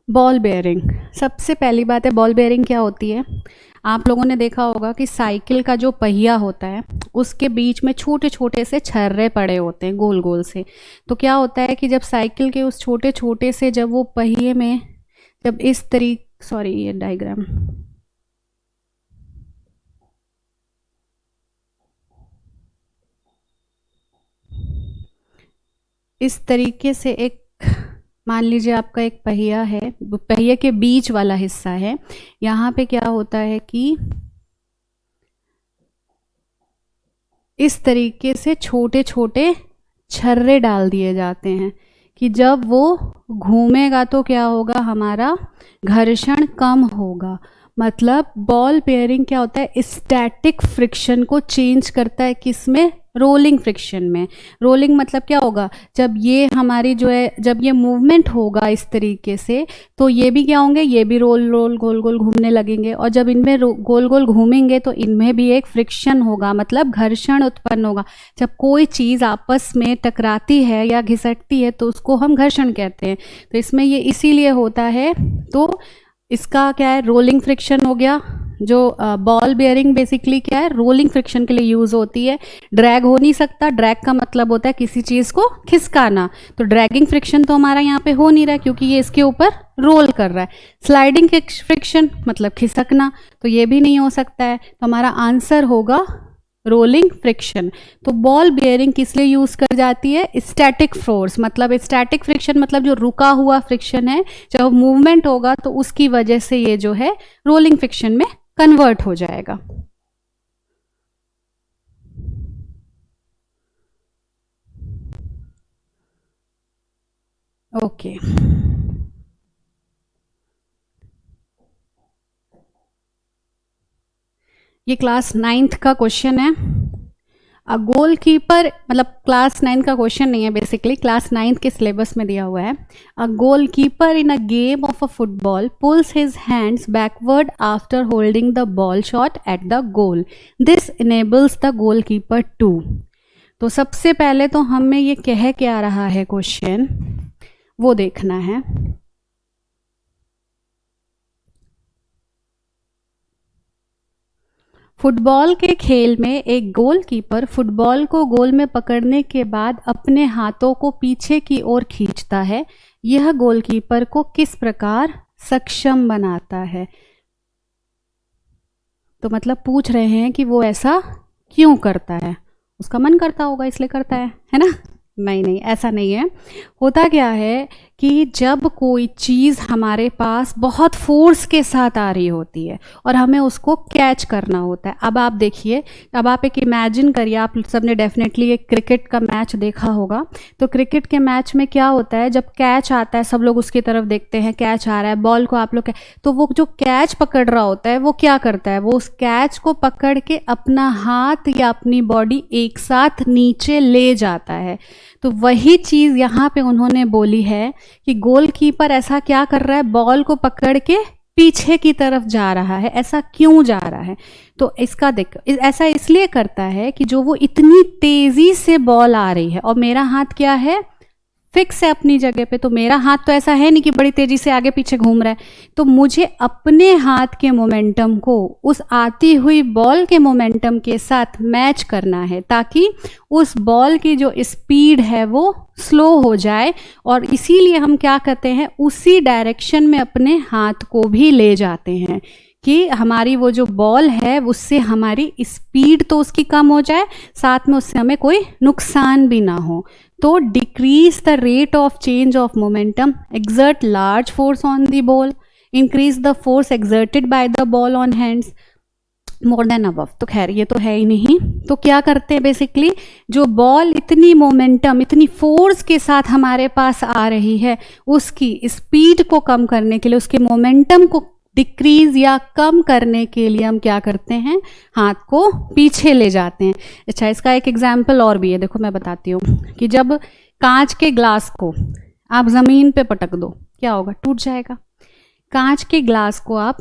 बॉल बेयरिंग, सबसे पहली बात है बॉल बेयरिंग क्या होती है। आप लोगों ने देखा होगा कि साइकिल का जो पहिया होता है उसके बीच में छोटे छोटे से छर्रे पड़े होते हैं गोल गोल से। तो क्या होता है कि जब साइकिल के उस छोटे छोटे से जब वो पहिए में जब इस तरीके, सॉरी ये डायग्राम, इस तरीके से एक, मान लीजिए आपका एक पहिया है, पहिए के बीच वाला हिस्सा है, यहाँ पे क्या होता है कि इस तरीके से छोटे छोटे छर्रे डाल दिए जाते हैं कि जब वो घूमेगा तो क्या होगा, हमारा घर्षण कम होगा। मतलब बॉल बेयरिंग क्या होता है, स्टैटिक फ्रिक्शन को चेंज करता है किस में, रोलिंग फ्रिक्शन में। रोलिंग मतलब क्या होगा, जब ये हमारी जो है, जब ये मूवमेंट होगा इस तरीके से तो ये भी क्या होंगे, ये भी रोल रोल गोल गोल घूमने लगेंगे, और जब इनमें गोल गोल घूमेंगे तो इनमें भी एक फ्रिक्शन होगा, मतलब घर्षण उत्पन्न होगा। जब कोई चीज़ आपस में टकराती है या घिसटती है तो उसको हम घर्षण कहते हैं। तो इसमें ये इसीलिए होता है। तो इसका क्या है, रोलिंग फ्रिक्शन हो गया। जो बॉल बेयरिंग बेसिकली क्या है, रोलिंग फ्रिक्शन के लिए यूज़ होती है। ड्रैग हो नहीं सकता, ड्रैग का मतलब होता है किसी चीज़ को खिसकाना, तो ड्रैगिंग फ्रिक्शन तो हमारा यहाँ पे हो नहीं रहा है क्योंकि ये इसके ऊपर रोल कर रहा है। स्लाइडिंग फ्रिक्शन मतलब खिसकना, तो ये भी नहीं हो सकता है। तो हमारा आंसर होगा रोलिंग फ्रिक्शन। तो बॉल बेयरिंग किस लिए यूज कर जाती है, स्टैटिक फोर्स, मतलब स्टैटिक फ्रिक्शन मतलब जो रुका हुआ फ्रिक्शन है, जब मूवमेंट होगा तो उसकी वजह से ये जो है रोलिंग फ्रिक्शन में कन्वर्ट हो जाएगा। ओके, ये क्लास 9th का क्वेश्चन है। अ गोलकीपर, मतलब क्लास 9 का क्वेश्चन नहीं है, बेसिकली क्लास 9 के सिलेबस में दिया हुआ है। A goalkeeper in a game of a football pulls his hands backward after holding the ball shot at the goal, this enables the goalkeeper to. तो सबसे पहले तो हमें ये कह क्या रहा है क्वेश्चन, वो देखना है। फुटबॉल के खेल में एक गोलकीपर फुटबॉल को गोल में पकड़ने के बाद अपने हाथों को पीछे की ओर खींचता है। यह गोलकीपर को किस प्रकार सक्षम बनाता है? तो मतलब पूछ रहे हैं कि वो ऐसा क्यों करता है। उसका मन करता होगा इसलिए करता है ना? नहीं नहीं, ऐसा नहीं है। होता क्या है कि जब कोई चीज़ हमारे पास बहुत फोर्स के साथ आ रही होती है और हमें उसको कैच करना होता है। अब आप देखिए, अब आप एक इमेजिन करिए, आप सबने डेफिनेटली एक क्रिकेट का मैच देखा होगा। तो क्रिकेट के मैच में क्या होता है, जब कैच आता है सब लोग उसकी तरफ देखते हैं, कैच आ रहा है, बॉल को आप लोग, तो वो जो कैच पकड़ रहा होता है वो क्या करता है, वो उस कैच को पकड़ के अपना हाथ या अपनी बॉडी एक साथ नीचे ले जाता है। तो वही चीज़ यहाँ पे उन्होंने बोली है कि गोलकीपर ऐसा क्या कर रहा है, बॉल को पकड़ के पीछे की तरफ जा रहा है। ऐसा क्यों जा रहा है? तो इसका देख, ऐसा इसलिए करता है कि जो वो इतनी तेजी से बॉल आ रही है और मेरा हाथ क्या है, फिक्स है अपनी जगह पे, तो मेरा हाथ तो ऐसा है नहीं कि बड़ी तेजी से आगे पीछे घूम रहा है। तो मुझे अपने हाथ के मोमेंटम को उस आती हुई बॉल के मोमेंटम के साथ मैच करना है ताकि उस बॉल की जो स्पीड है वो स्लो हो जाए। और इसीलिए हम क्या करते हैं, उसी डायरेक्शन में अपने हाथ को भी ले जाते हैं कि हमारी वो जो बॉल है उससे हमारी स्पीड तो उसकी कम हो जाए, साथ में उससे हमें कोई नुकसान भी ना हो। तो decrease the rate of change of momentum, exert large force on the ball, increase the force exerted by the ball on hands। More than above, तो खैर ये तो है ही नहीं। तो क्या करते हैं बेसिकली, जो बॉल इतनी मोमेंटम, इतनी फोर्स के साथ हमारे पास आ रही है, उसकी स्पीड को कम करने के लिए, उसके मोमेंटम को डिक्रीज या कम करने के लिए हम क्या करते हैं, हाथ को पीछे ले जाते हैं। अच्छा, इसका एक एग्जाम्पल और भी है, देखो मैं बताती हूँ कि जब कांच के ग्लास को आप ज़मीन पे पटक दो, क्या होगा, टूट जाएगा। कांच के ग्लास को आप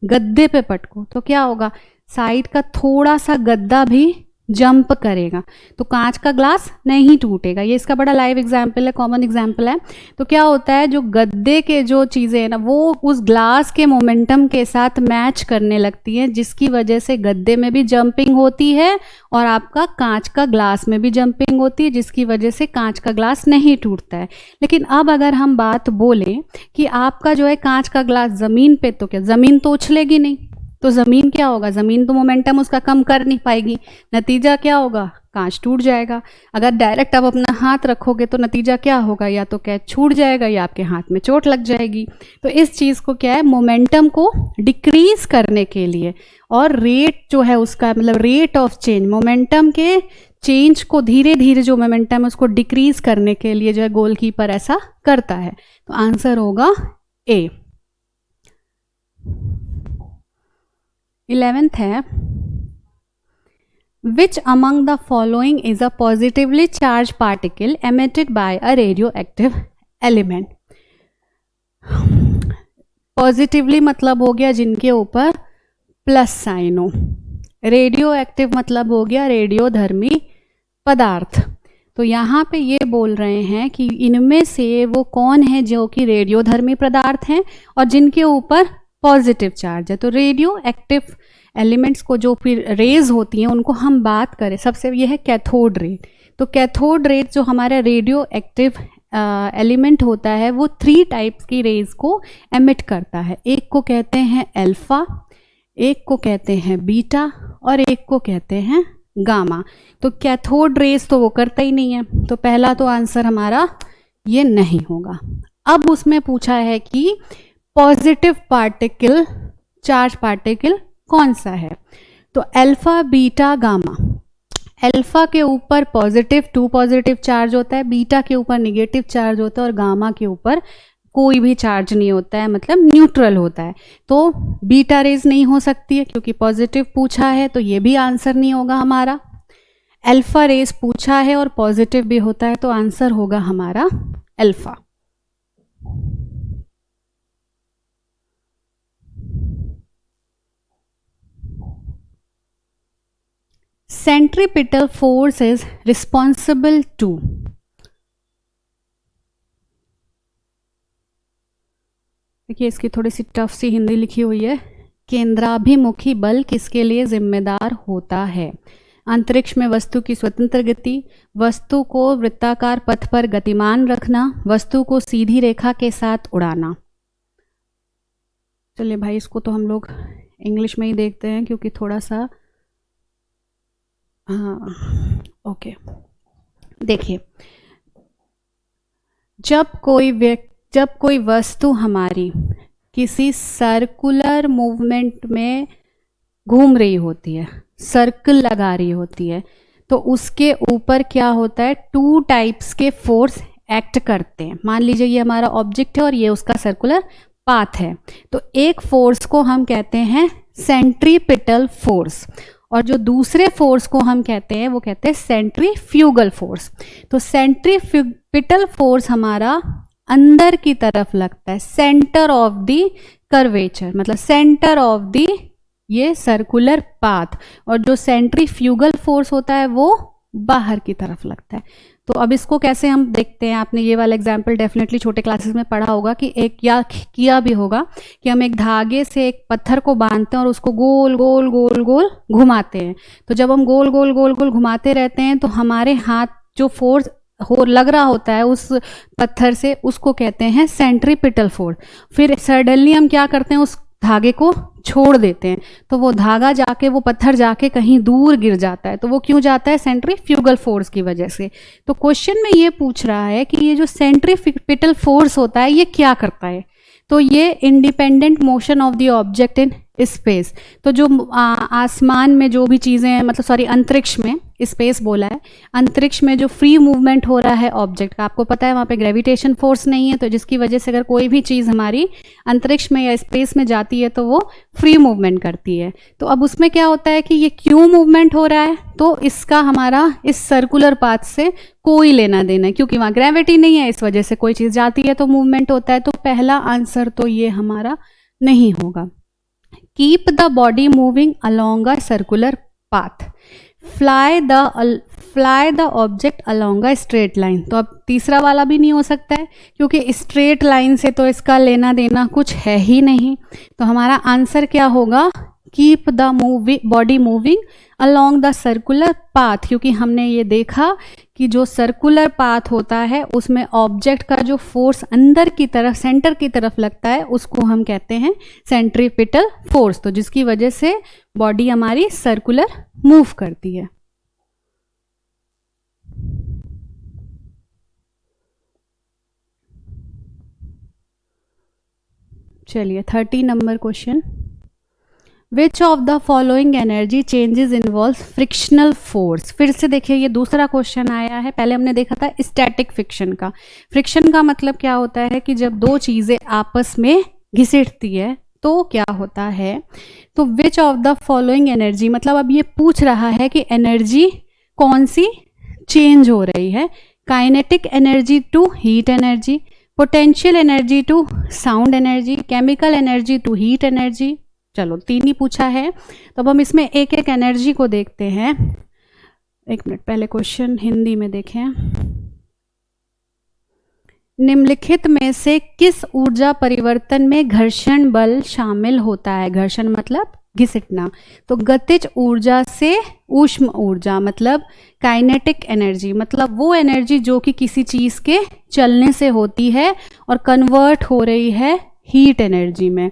गद्दे पे पटको तो क्या होगा, साइड का थोड़ा सा गद्दा भी जंप करेगा, तो कांच का ग्लास नहीं टूटेगा। ये इसका बड़ा लाइव एग्जाम्पल है, कॉमन एग्जाम्पल है। तो क्या होता है, जो गद्दे के जो चीज़ें हैं ना, वो उस ग्लास के मोमेंटम के साथ मैच करने लगती हैं, जिसकी वजह से गद्दे में भी जंपिंग होती है और आपका कांच का ग्लास में भी जंपिंग होती है, जिसकी वजह से कांच का ग्लास नहीं टूटता है। लेकिन अब अगर हम बात बोलें कि आपका जो है कांच का ग्लास ज़मीन पे, तो क्या ज़मीन तो उछलेगी नहीं, तो ज़मीन क्या होगा, ज़मीन तो मोमेंटम उसका कम कर नहीं पाएगी, नतीजा क्या होगा, कांच टूट जाएगा। अगर डायरेक्ट आप अपना हाथ रखोगे तो नतीजा क्या होगा, या तो कैच छूट जाएगा या आपके हाथ में चोट लग जाएगी। तो इस चीज़ को क्या है, मोमेंटम को डिक्रीज करने के लिए, और रेट जो है उसका मतलब रेट ऑफ चेंज, मोमेंटम के चेंज को धीरे धीरे जो मोमेंटम है उसको डिक्रीज करने के लिए जो है गोलकीपर ऐसा करता है। तो आंसर होगा ए। 11th है, which among the following is a positively charged particle emitted by a radioactive element? Positively मतलब हो गया जिनके ऊपर प्लस साइन हो, रेडियो एक्टिव मतलब हो गया रेडियोधर्मी पदार्थ। तो यहाँ पे ये बोल रहे हैं कि इनमें से वो कौन है जो कि रेडियोधर्मी पदार्थ हैं और जिनके ऊपर पॉजिटिव चार्ज है। तो रेडियो एक्टिव एलिमेंट्स को जो फिर रेज होती हैं उनको हम बात करें, सबसे ये है कैथोड रे। तो कैथोड रे जो हमारा रेडियो एक्टिव एलिमेंट होता है वो 3 टाइप्स की रेज को एमिट करता है। एक को कहते हैं अल्फा, एक को कहते हैं बीटा और एक को कहते हैं गामा। तो कैथोड रेज तो वो करता ही नहीं है, तो पहला तो आंसर हमारा ये नहीं होगा। अब उसमें पूछा है कि पॉजिटिव पार्टिकल, चार्ज पार्टिकल कौन सा है, तो अल्फा बीटा गामा। अल्फा के ऊपर पॉजिटिव 2 पॉजिटिव चार्ज होता है, बीटा के ऊपर निगेटिव चार्ज होता है और गामा के ऊपर कोई भी चार्ज नहीं होता है, मतलब न्यूट्रल होता है। तो बीटा रेज नहीं हो सकती है क्योंकि पॉजिटिव पूछा है, तो ये भी आंसर नहीं होगा हमारा। अल्फा रेज पूछा है और पॉजिटिव भी होता है, तो आंसर होगा हमारा alpha. Centripetal force is responsible to, देखिए इसकी थोड़ी सी टफ सी हिंदी लिखी हुई है। केंद्राभिमुखी बल किसके लिए जिम्मेदार होता है? अंतरिक्ष में वस्तु की स्वतंत्र गति, वस्तु को वृत्ताकार पथ पर गतिमान रखना, वस्तु को सीधी रेखा के साथ उड़ाना। चलिए भाई इसको तो हम लोग इंग्लिश में ही देखते हैं क्योंकि थोड़ा सा, हाँ ओके। देखिए जब कोई वस्तु हमारी किसी सर्कुलर मूवमेंट में घूम रही होती है, सर्कल लगा रही होती है, तो उसके ऊपर क्या होता है, 2 टाइप्स के फोर्स एक्ट करते हैं। मान लीजिए ये हमारा ऑब्जेक्ट है और ये उसका सर्कुलर पाथ है, तो एक फोर्स को हम कहते हैं सेंट्रीपिटल फोर्स और जो दूसरे फोर्स को हम कहते हैं वो कहते हैं सेंट्रीफ्यूगल फोर्स। तो सेंट्रीपिटल फोर्स हमारा अंदर की तरफ लगता है, सेंटर ऑफ द कर्वेचर, मतलब सेंटर ऑफ द ये सर्कुलर पाथ, और जो सेंट्रीफ्यूगल फोर्स होता है वो बाहर की तरफ लगता है। तो अब इसको कैसे हम देखते हैं, आपने ये वाला एग्जाम्पल डेफिनेटली छोटे क्लासेस में पढ़ा होगा कि एक या किया भी होगा कि हम एक धागे से एक पत्थर को बांधते हैं और उसको गोल गोल गोल गोल घुमाते हैं। तो जब हम गोल गोल गोल गोल घुमाते रहते हैं तो हमारे हाथ जो फोर्स लग रहा होता है उस पत्थर से, उसको कहते हैं सेंट्रीपिटल फोर्स। फिर सडनली हम क्या करते हैं, उस धागे को छोड़ देते हैं, तो वो धागा जाके, वो पत्थर जाके कहीं दूर गिर जाता है। तो वो क्यों जाता है, सेंट्रीफ्यूगल फोर्स की वजह से। तो क्वेश्चन में ये पूछ रहा है कि ये जो सेंट्रीपिटल फोर्स होता है ये क्या करता है। तो ये independent motion of the object in space. तो जो आसमान में जो भी चीज़ें हैं, मतलब सॉरी अंतरिक्ष में, स्पेस बोला है, अंतरिक्ष में जो फ्री मूवमेंट हो रहा है ऑब्जेक्ट का, आपको पता है वहाँ पे ग्रेविटेशन फोर्स नहीं है, तो जिसकी वजह से अगर कोई भी चीज़ हमारी अंतरिक्ष में या स्पेस में जाती है तो वो फ्री मूवमेंट करती है। तो अब उसमें क्या होता है कि ये क्यों मूवमेंट हो रहा है, तो इसका हमारा इस सर्कुलर पाथ से कोई लेना देना है, क्योंकि वहाँ ग्रेविटी नहीं है, इस वजह से कोई चीज़ जाती है तो मूवमेंट होता है। तो पहला आंसर तो ये हमारा नहीं होगा। Keep the body moving along a circular path, fly the object along a straight line. तो अब तीसरा वाला भी नहीं हो सकता है, क्योंकि स्ट्रेट लाइन से तो इसका लेना देना कुछ है ही नहीं। तो हमारा आंसर क्या होगा, keep the body moving along the circular path, क्योंकि हमने ये देखा कि जो सर्कुलर पाथ होता है उसमें ऑब्जेक्ट का जो फोर्स अंदर की तरफ, सेंटर की तरफ लगता है, उसको हम कहते हैं सेंट्रीपिटल फोर्स। तो जिसकी वजह से बॉडी हमारी सर्कुलर मूव करती है। चलिए 30 number question, which of the following energy changes involve frictional force. फिर से देखिए ये दूसरा क्वेश्चन आया है, पहले हमने देखा था स्टैटिक फ्रिक्शन का। फ्रिक्शन का मतलब क्या होता है कि जब दो चीज़ें आपस में घिसटती है तो क्या होता है। तो विच ऑफ द फॉलोइंग एनर्जी, मतलब अब ये पूछ रहा है कि एनर्जी कौन सी चेंज हो रही है। Kinetic energy to heat energy, potential energy to sound energy, chemical energy to heat energy. चलो 3 ही पूछा है, तो अब हम इसमें एक एक एनर्जी को देखते हैं। एक मिनट, पहले क्वेश्चन हिंदी में देखें। निम्नलिखित में से किस ऊर्जा परिवर्तन में घर्षण बल शामिल होता है। घर्षण मतलब घिसटना। तो गतिज ऊर्जा से ऊष्म ऊर्जा, मतलब काइनेटिक एनर्जी, मतलब वो एनर्जी जो कि किसी चीज़ के चलने से होती है और कन्वर्ट हो रही है हीट एनर्जी में।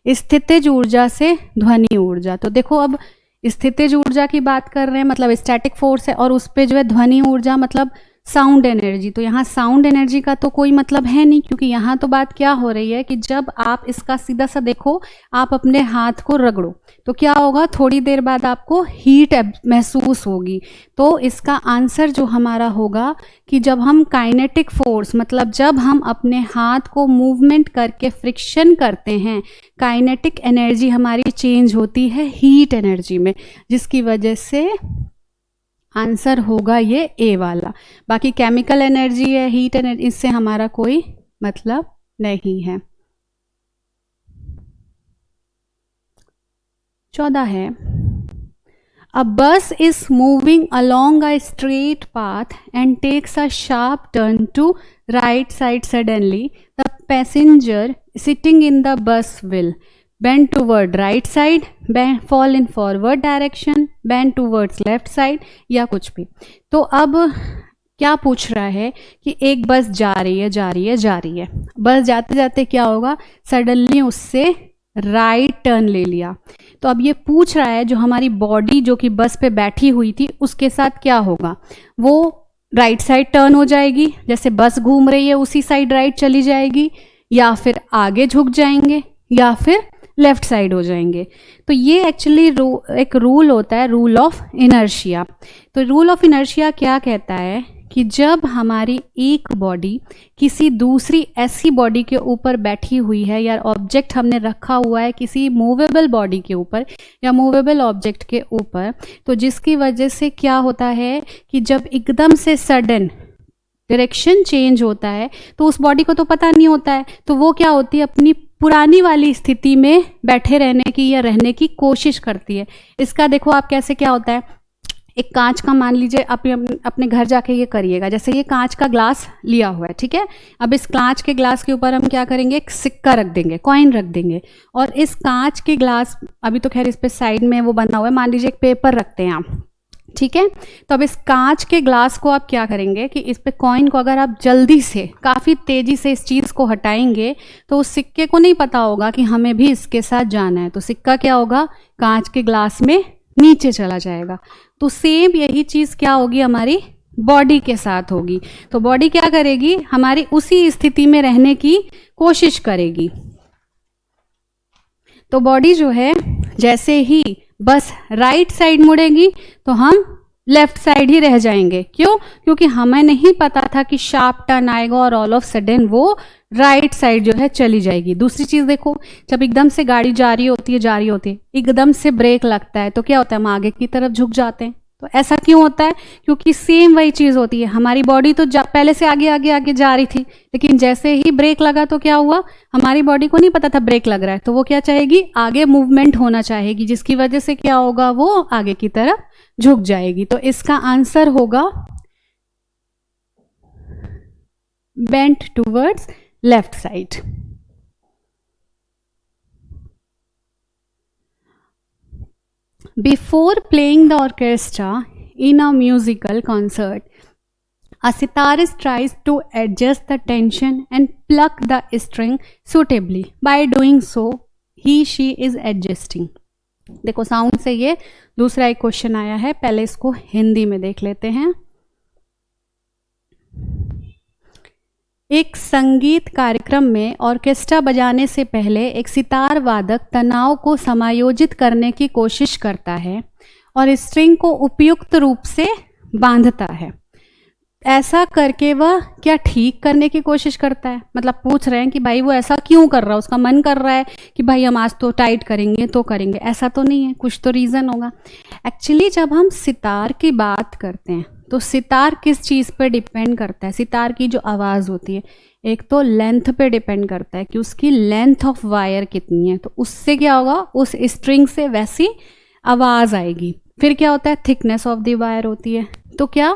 स्थितिज ऊर्जा से ध्वनि ऊर्जा। तो देखो अब स्थितिज ऊर्जा की बात कर रहे हैं, मतलब स्टैटिक फोर्स है, और उस पे जो है ध्वनि ऊर्जा मतलब साउंड एनर्जी। तो यहाँ साउंड एनर्जी का तो कोई मतलब है नहीं, क्योंकि यहाँ तो बात क्या हो रही है कि जब आप इसका सीधा सा देखो, आप अपने हाथ को रगड़ो तो क्या होगा, थोड़ी देर बाद आपको हीट महसूस होगी। तो इसका आंसर जो हमारा होगा कि जब हम काइनेटिक फोर्स, मतलब जब हम अपने हाथ को मूवमेंट करके फ्रिक्शन करते हैं, काइनेटिक एनर्जी हमारी चेंज होती है हीट एनर्जी में, जिसकी वजह से आंसर होगा ये ए वाला। बाकी केमिकल एनर्जी है, हीट एनर्जी, इससे हमारा कोई मतलब नहीं है। 14 है, a bus is moving along a straight path and takes a sharp turn to right side suddenly, the passenger sitting in the bus will bend toward right side, bend fall in forward direction, bend towards left side, या कुछ भी। तो अब क्या पूछ रहा है कि एक बस जा रही है, बस जाते जाते क्या होगा, सडनली उससे राइट टर्न ले लिया। तो अब ये पूछ रहा है जो हमारी बॉडी जो कि बस पे बैठी हुई थी उसके साथ क्या होगा, वो राइट साइड टर्न हो जाएगी, जैसे बस घूम रही है उसी साइड राइट चली जाएगी, या फिर आगे झुक जाएंगे, या फिर लेफ्ट साइड हो जाएंगे। तो ये एक्चुअली एक रूल होता है, रूल ऑफ इनर्शिया। तो रूल ऑफ इनर्शिया क्या कहता है कि जब हमारी एक बॉडी किसी दूसरी ऐसी बॉडी के ऊपर बैठी हुई है, या ऑब्जेक्ट हमने रखा हुआ है किसी मूवेबल बॉडी के ऊपर या मूवेबल ऑब्जेक्ट के ऊपर, तो जिसकी वजह से क्या होता है कि जब एकदम से सडन डायरेक्शन चेंज होता है तो उस बॉडी को तो पता नहीं होता है, तो वो क्या होती है, अपनी पुरानी वाली स्थिति में बैठे रहने की या रहने की कोशिश करती है। इसका देखो आप कैसे, क्या होता है, एक कांच का मान लीजिए, अपने घर जाके ये करिएगा, जैसे ये कांच का ग्लास लिया हुआ है, ठीक है। अब इस कांच के ग्लास के ऊपर हम क्या करेंगे, एक सिक्का रख देंगे, कॉइन रख देंगे, और इस कांच के ग्लास, अभी तो खैर इस पे साइड में वो बना हुआ है, मान लीजिए एक पेपर रखते हैं आप, ठीक है। तो अब इस कांच के ग्लास को आप क्या करेंगे कि इस पे कॉइन को अगर आप जल्दी से, काफ़ी तेज़ी से इस चीज़ को हटाएंगे तो उस सिक्के को नहीं पता होगा कि हमें भी इसके साथ जाना है, तो सिक्का क्या होगा, कांच के ग्लास में नीचे चला जाएगा। तो सेम यही चीज़ क्या होगी, हमारी बॉडी के साथ होगी। तो बॉडी क्या करेगी, हमारी उसी स्थिति में रहने की कोशिश करेगी। तो बॉडी जो है जैसे ही बस राइट साइड मुड़ेगी तो हम लेफ्ट साइड ही रह जाएंगे। क्यों? क्योंकि हमें नहीं पता था कि शार्प टर्न आएगा और ऑल ऑफ सडन वो राइट साइड जो है चली जाएगी। दूसरी चीज देखो, जब एकदम से गाड़ी जा रही होती है, एकदम से ब्रेक लगता है तो क्या होता है, हम आगे की तरफ झुक जाते हैं। तो ऐसा क्यों होता है? क्योंकि सेम वही चीज होती है, हमारी बॉडी तो पहले से आगे आगे आगे जा रही थी, लेकिन जैसे ही ब्रेक लगा तो क्या हुआ, हमारी बॉडी को नहीं पता था ब्रेक लग रहा है, तो वो क्या चाहेगी, आगे मूवमेंट होना चाहेगी, जिसकी वजह से क्या होगा, वो आगे की तरफ झुक जाएगी। तो इसका आंसर होगा bent towards left side. Before playing the orchestra in a musical concert, a sitarist tries to adjust the tension and pluck the string suitably. By doing so, she is adjusting. देखो sound से ये दूसरा एक question आया है, पहले इसको हिंदी में देख लेते हैं। एक संगीत कार्यक्रम में ऑर्केस्ट्रा बजाने से पहले एक सितार वादक तनाव को समायोजित करने की कोशिश करता है और स्ट्रिंग को उपयुक्त रूप से बांधता है। ऐसा करके वह क्या ठीक करने की कोशिश करता है? मतलब पूछ रहे हैं कि भाई वो ऐसा क्यों कर रहा है, उसका मन कर रहा है कि भाई हम आज तो टाइट करेंगे तो करेंगे, ऐसा तो नहीं है, कुछ तो रीज़न होगा। एक्चुअली जब हम सितार की बात करते हैं तो सितार किस चीज़ पे डिपेंड करता है? सितार की जो आवाज़ होती है, एक तो लेंथ पे डिपेंड करता है कि उसकी लेंथ ऑफ वायर कितनी है, तो उससे क्या होगा, उस स्ट्रिंग से वैसी आवाज़ आएगी। फिर क्या होता है, थिकनेस ऑफ द वायर होती है। तो क्या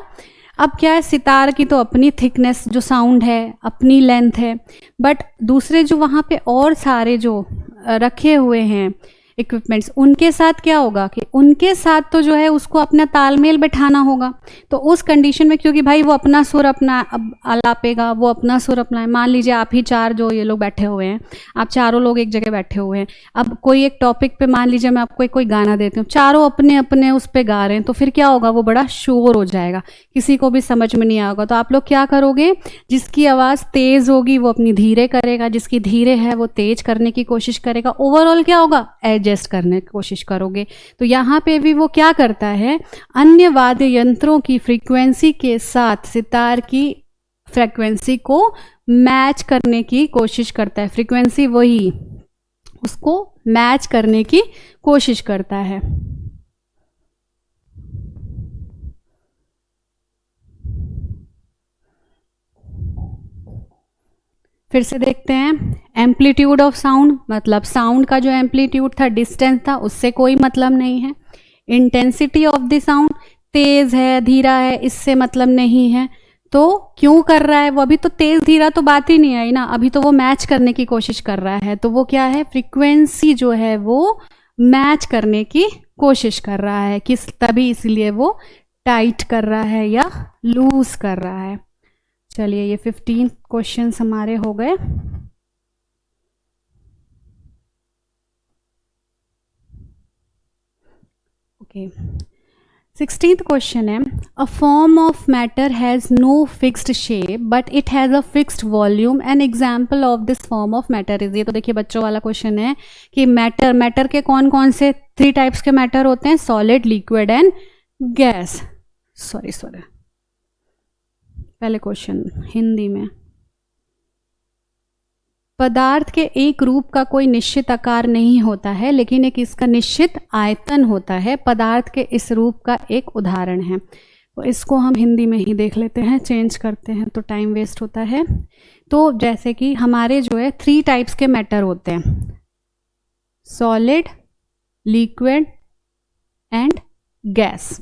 अब क्या है, सितार की तो अपनी थिकनेस जो साउंड है, अपनी लेंथ है, बट दूसरे जो वहाँ पे और सारे जो रखे हुए हैं इक्विपमेंट्स, उनके साथ क्या होगा कि उनके साथ तो जो है उसको अपना तालमेल बैठाना होगा। तो उस कंडीशन में, क्योंकि भाई वो अपना सुर अपना आलापेगा, वो अपना सुर अपना, मान लीजिए आप ही चार जो ये लोग बैठे हुए हैं, आप चारों लोग एक जगह बैठे हुए हैं, अब कोई एक टॉपिक पे मान लीजिए मैं आपको कोई गाना देती हूँ, चारों अपने अपने उस पर गा रहे हैं, तो फिर क्या होगा, वो बड़ा शोर हो जाएगा, किसी को भी समझ में नहीं आएगा। तो आप लोग क्या करोगे, जिसकी आवाज़ तेज़ होगी वो अपनी धीरे करेगा, जिसकी धीरे है वो तेज करने की कोशिश करेगा, ओवरऑल क्या होगा, एडजस्ट करने की कोशिश करोगे। तो यहाँ पे भी वो क्या करता है, अन्य वाद्य यंत्रों की फ्रीक्वेंसी के साथ सितार की फ्रीक्वेंसी को मैच करने की कोशिश करता है। फ्रीक्वेंसी वही, उसको मैच करने की कोशिश करता है। फिर से देखते हैं, एम्पलीट्यूड ऑफ साउंड, मतलब साउंड का जो एम्पलीट्यूड था, डिस्टेंस था, उससे कोई मतलब नहीं है। इंटेंसिटी ऑफ द साउंड, तेज है धीरा है, इससे मतलब नहीं है। तो क्यों कर रहा है वो, अभी तो तेज धीरा तो बात ही नहीं आई ना, अभी तो वो मैच करने की कोशिश कर रहा है। तो वो क्या है, फ्रीक्वेंसी जो है वो मैच करने की कोशिश कर रहा है, किस तभी इसलिए वो टाइट कर रहा है या लूज कर रहा है। चलिए ये 15 क्वेश्चंस हमारे हो गए। ओके, 16th क्वेश्चन है, a form of matter has no fixed shape but it has a fixed volume, an example of this form of matter is. ये तो देखिए बच्चों वाला क्वेश्चन है कि मैटर के कौन कौन से 3 टाइप्स के मैटर होते हैं, solid, liquid and gas. Sorry पहले क्वेश्चन हिंदी में, पदार्थ के एक रूप का कोई निश्चित आकार नहीं होता है, लेकिन एक इसका निश्चित आयतन होता है। पदार्थ के इस रूप का एक उदाहरण है। तो इसको हम हिंदी में ही देख लेते हैं, चेंज करते हैं तो टाइम वेस्ट होता है। तो जैसे कि हमारे जो है 3 टाइप्स के मैटर होते हैं, सॉलिड, लिक्विड एंड गैस।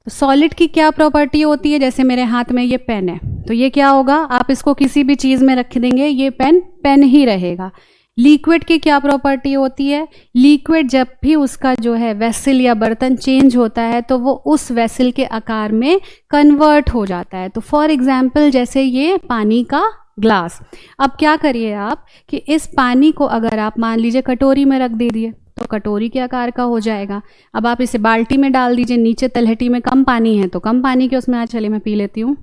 तो सॉलिड की क्या प्रॉपर्टी होती है, जैसे मेरे हाथ में ये पेन है, तो ये क्या होगा, आप इसको किसी भी चीज़ में रख देंगे, ये पेन ही रहेगा। लिक्विड की क्या प्रॉपर्टी होती है, लिक्विड जब भी उसका जो है वेसल या बर्तन चेंज होता है तो वो उस वेसल के आकार में कन्वर्ट हो जाता है। तो फॉर एग्जाम्पल जैसे ये पानी का ग्लास, अब क्या करिए आप कि इस पानी को अगर आप मान लीजिए कटोरी में रख दीजिए तो कटोरी के आकार का हो जाएगा। अब आप इसे बाल्टी में डाल दीजिए, नीचे तलहटी में कम पानी है तो कम पानी के उसमें, आज चलिए मैं पी लेती हूँ।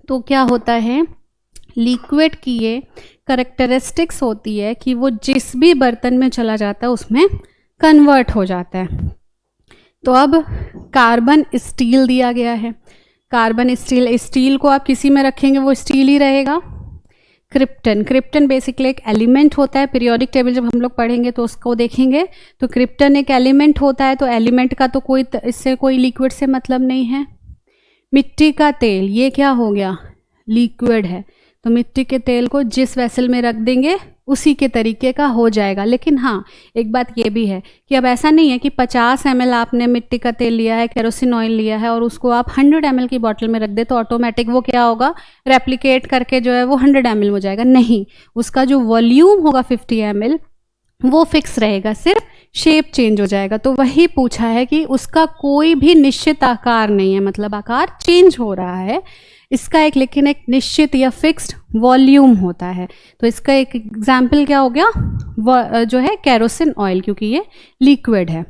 तो क्या होता है, लिक्विड की ये करेक्टरिस्टिक्स होती है कि वो जिस भी बर्तन में चला जाता है उसमें कन्वर्ट हो जाता है। तो अब कार्बन स्टील दिया गया है, कार्बन स्टील, स्टील को आप किसी में रखेंगे वो स्टील ही रहेगा। क्रिप्टन, क्रिप्टन बेसिकली एक एलिमेंट होता है, पीरियोडिक टेबल जब हम लोग पढ़ेंगे तो उसको देखेंगे, तो क्रिप्टन एक एलिमेंट होता है, तो एलिमेंट का तो कोई इससे कोई लिक्विड से मतलब नहीं है। मिट्टी का तेल, ये क्या हो गया, लिक्विड है, तो मिट्टी के तेल को जिस वेसल में रख देंगे उसी के तरीके का हो जाएगा। लेकिन हाँ, एक बात ये भी है कि अब ऐसा नहीं है कि 50 ml आपने मिट्टी का तेल लिया है, केरोसिन ऑयल लिया है और उसको आप 100 ml की बॉटल में रख दे तो ऑटोमेटिक वो क्या होगा, रेप्लिकेट करके जो है वो 100 ml हो जाएगा। नहीं, उसका जो वॉल्यूम होगा 50 ml वो फिक्स रहेगा, सिर्फ शेप चेंज हो जाएगा। तो वही पूछा है कि उसका कोई भी निश्चित आकार नहीं है, मतलब आकार चेंज हो रहा है इसका एक, लेकिन एक निश्चित या फिक्स्ड वॉल्यूम होता है। तो इसका एक एग्जाम्पल क्या हो गया, जो है केरोसिन ऑयल, क्योंकि ये लिक्विड है।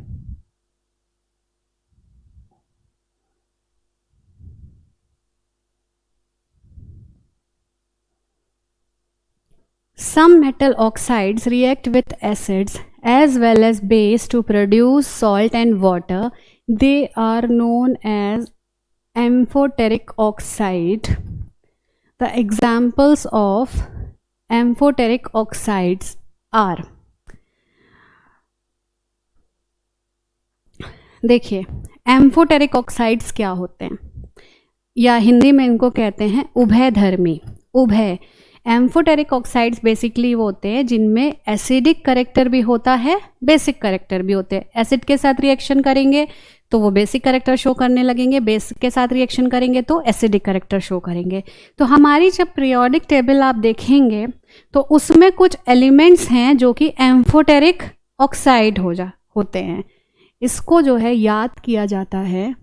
Some metal oxides react with acids as well as base to produce salt and water. They are known as amphoteric oxide. The examples of amphoteric oxides are, देखिए amphoteric oxides क्या होते हैं, या हिंदी में इनको कहते हैं उभयधर्मी। उभय एम्फोटेरिक ऑक्साइड्स बेसिकली वो होते हैं जिनमें एसिडिक करेक्टर भी होता है, बेसिक करेक्टर भी होते हैं। एसिड के साथ रिएक्शन करेंगे तो वो बेसिक करेक्टर शो करने लगेंगे, बेसिक के साथ रिएक्शन करेंगे तो एसिडिक करेक्टर शो करेंगे। तो हमारी जब पीरियोडिक टेबल आप देखेंगे तो उसमें कुछ एलिमेंट्स हैं जो कि एम्फोटेरिक ऑक्साइड होते हैं। इसको जो है याद किया जाता है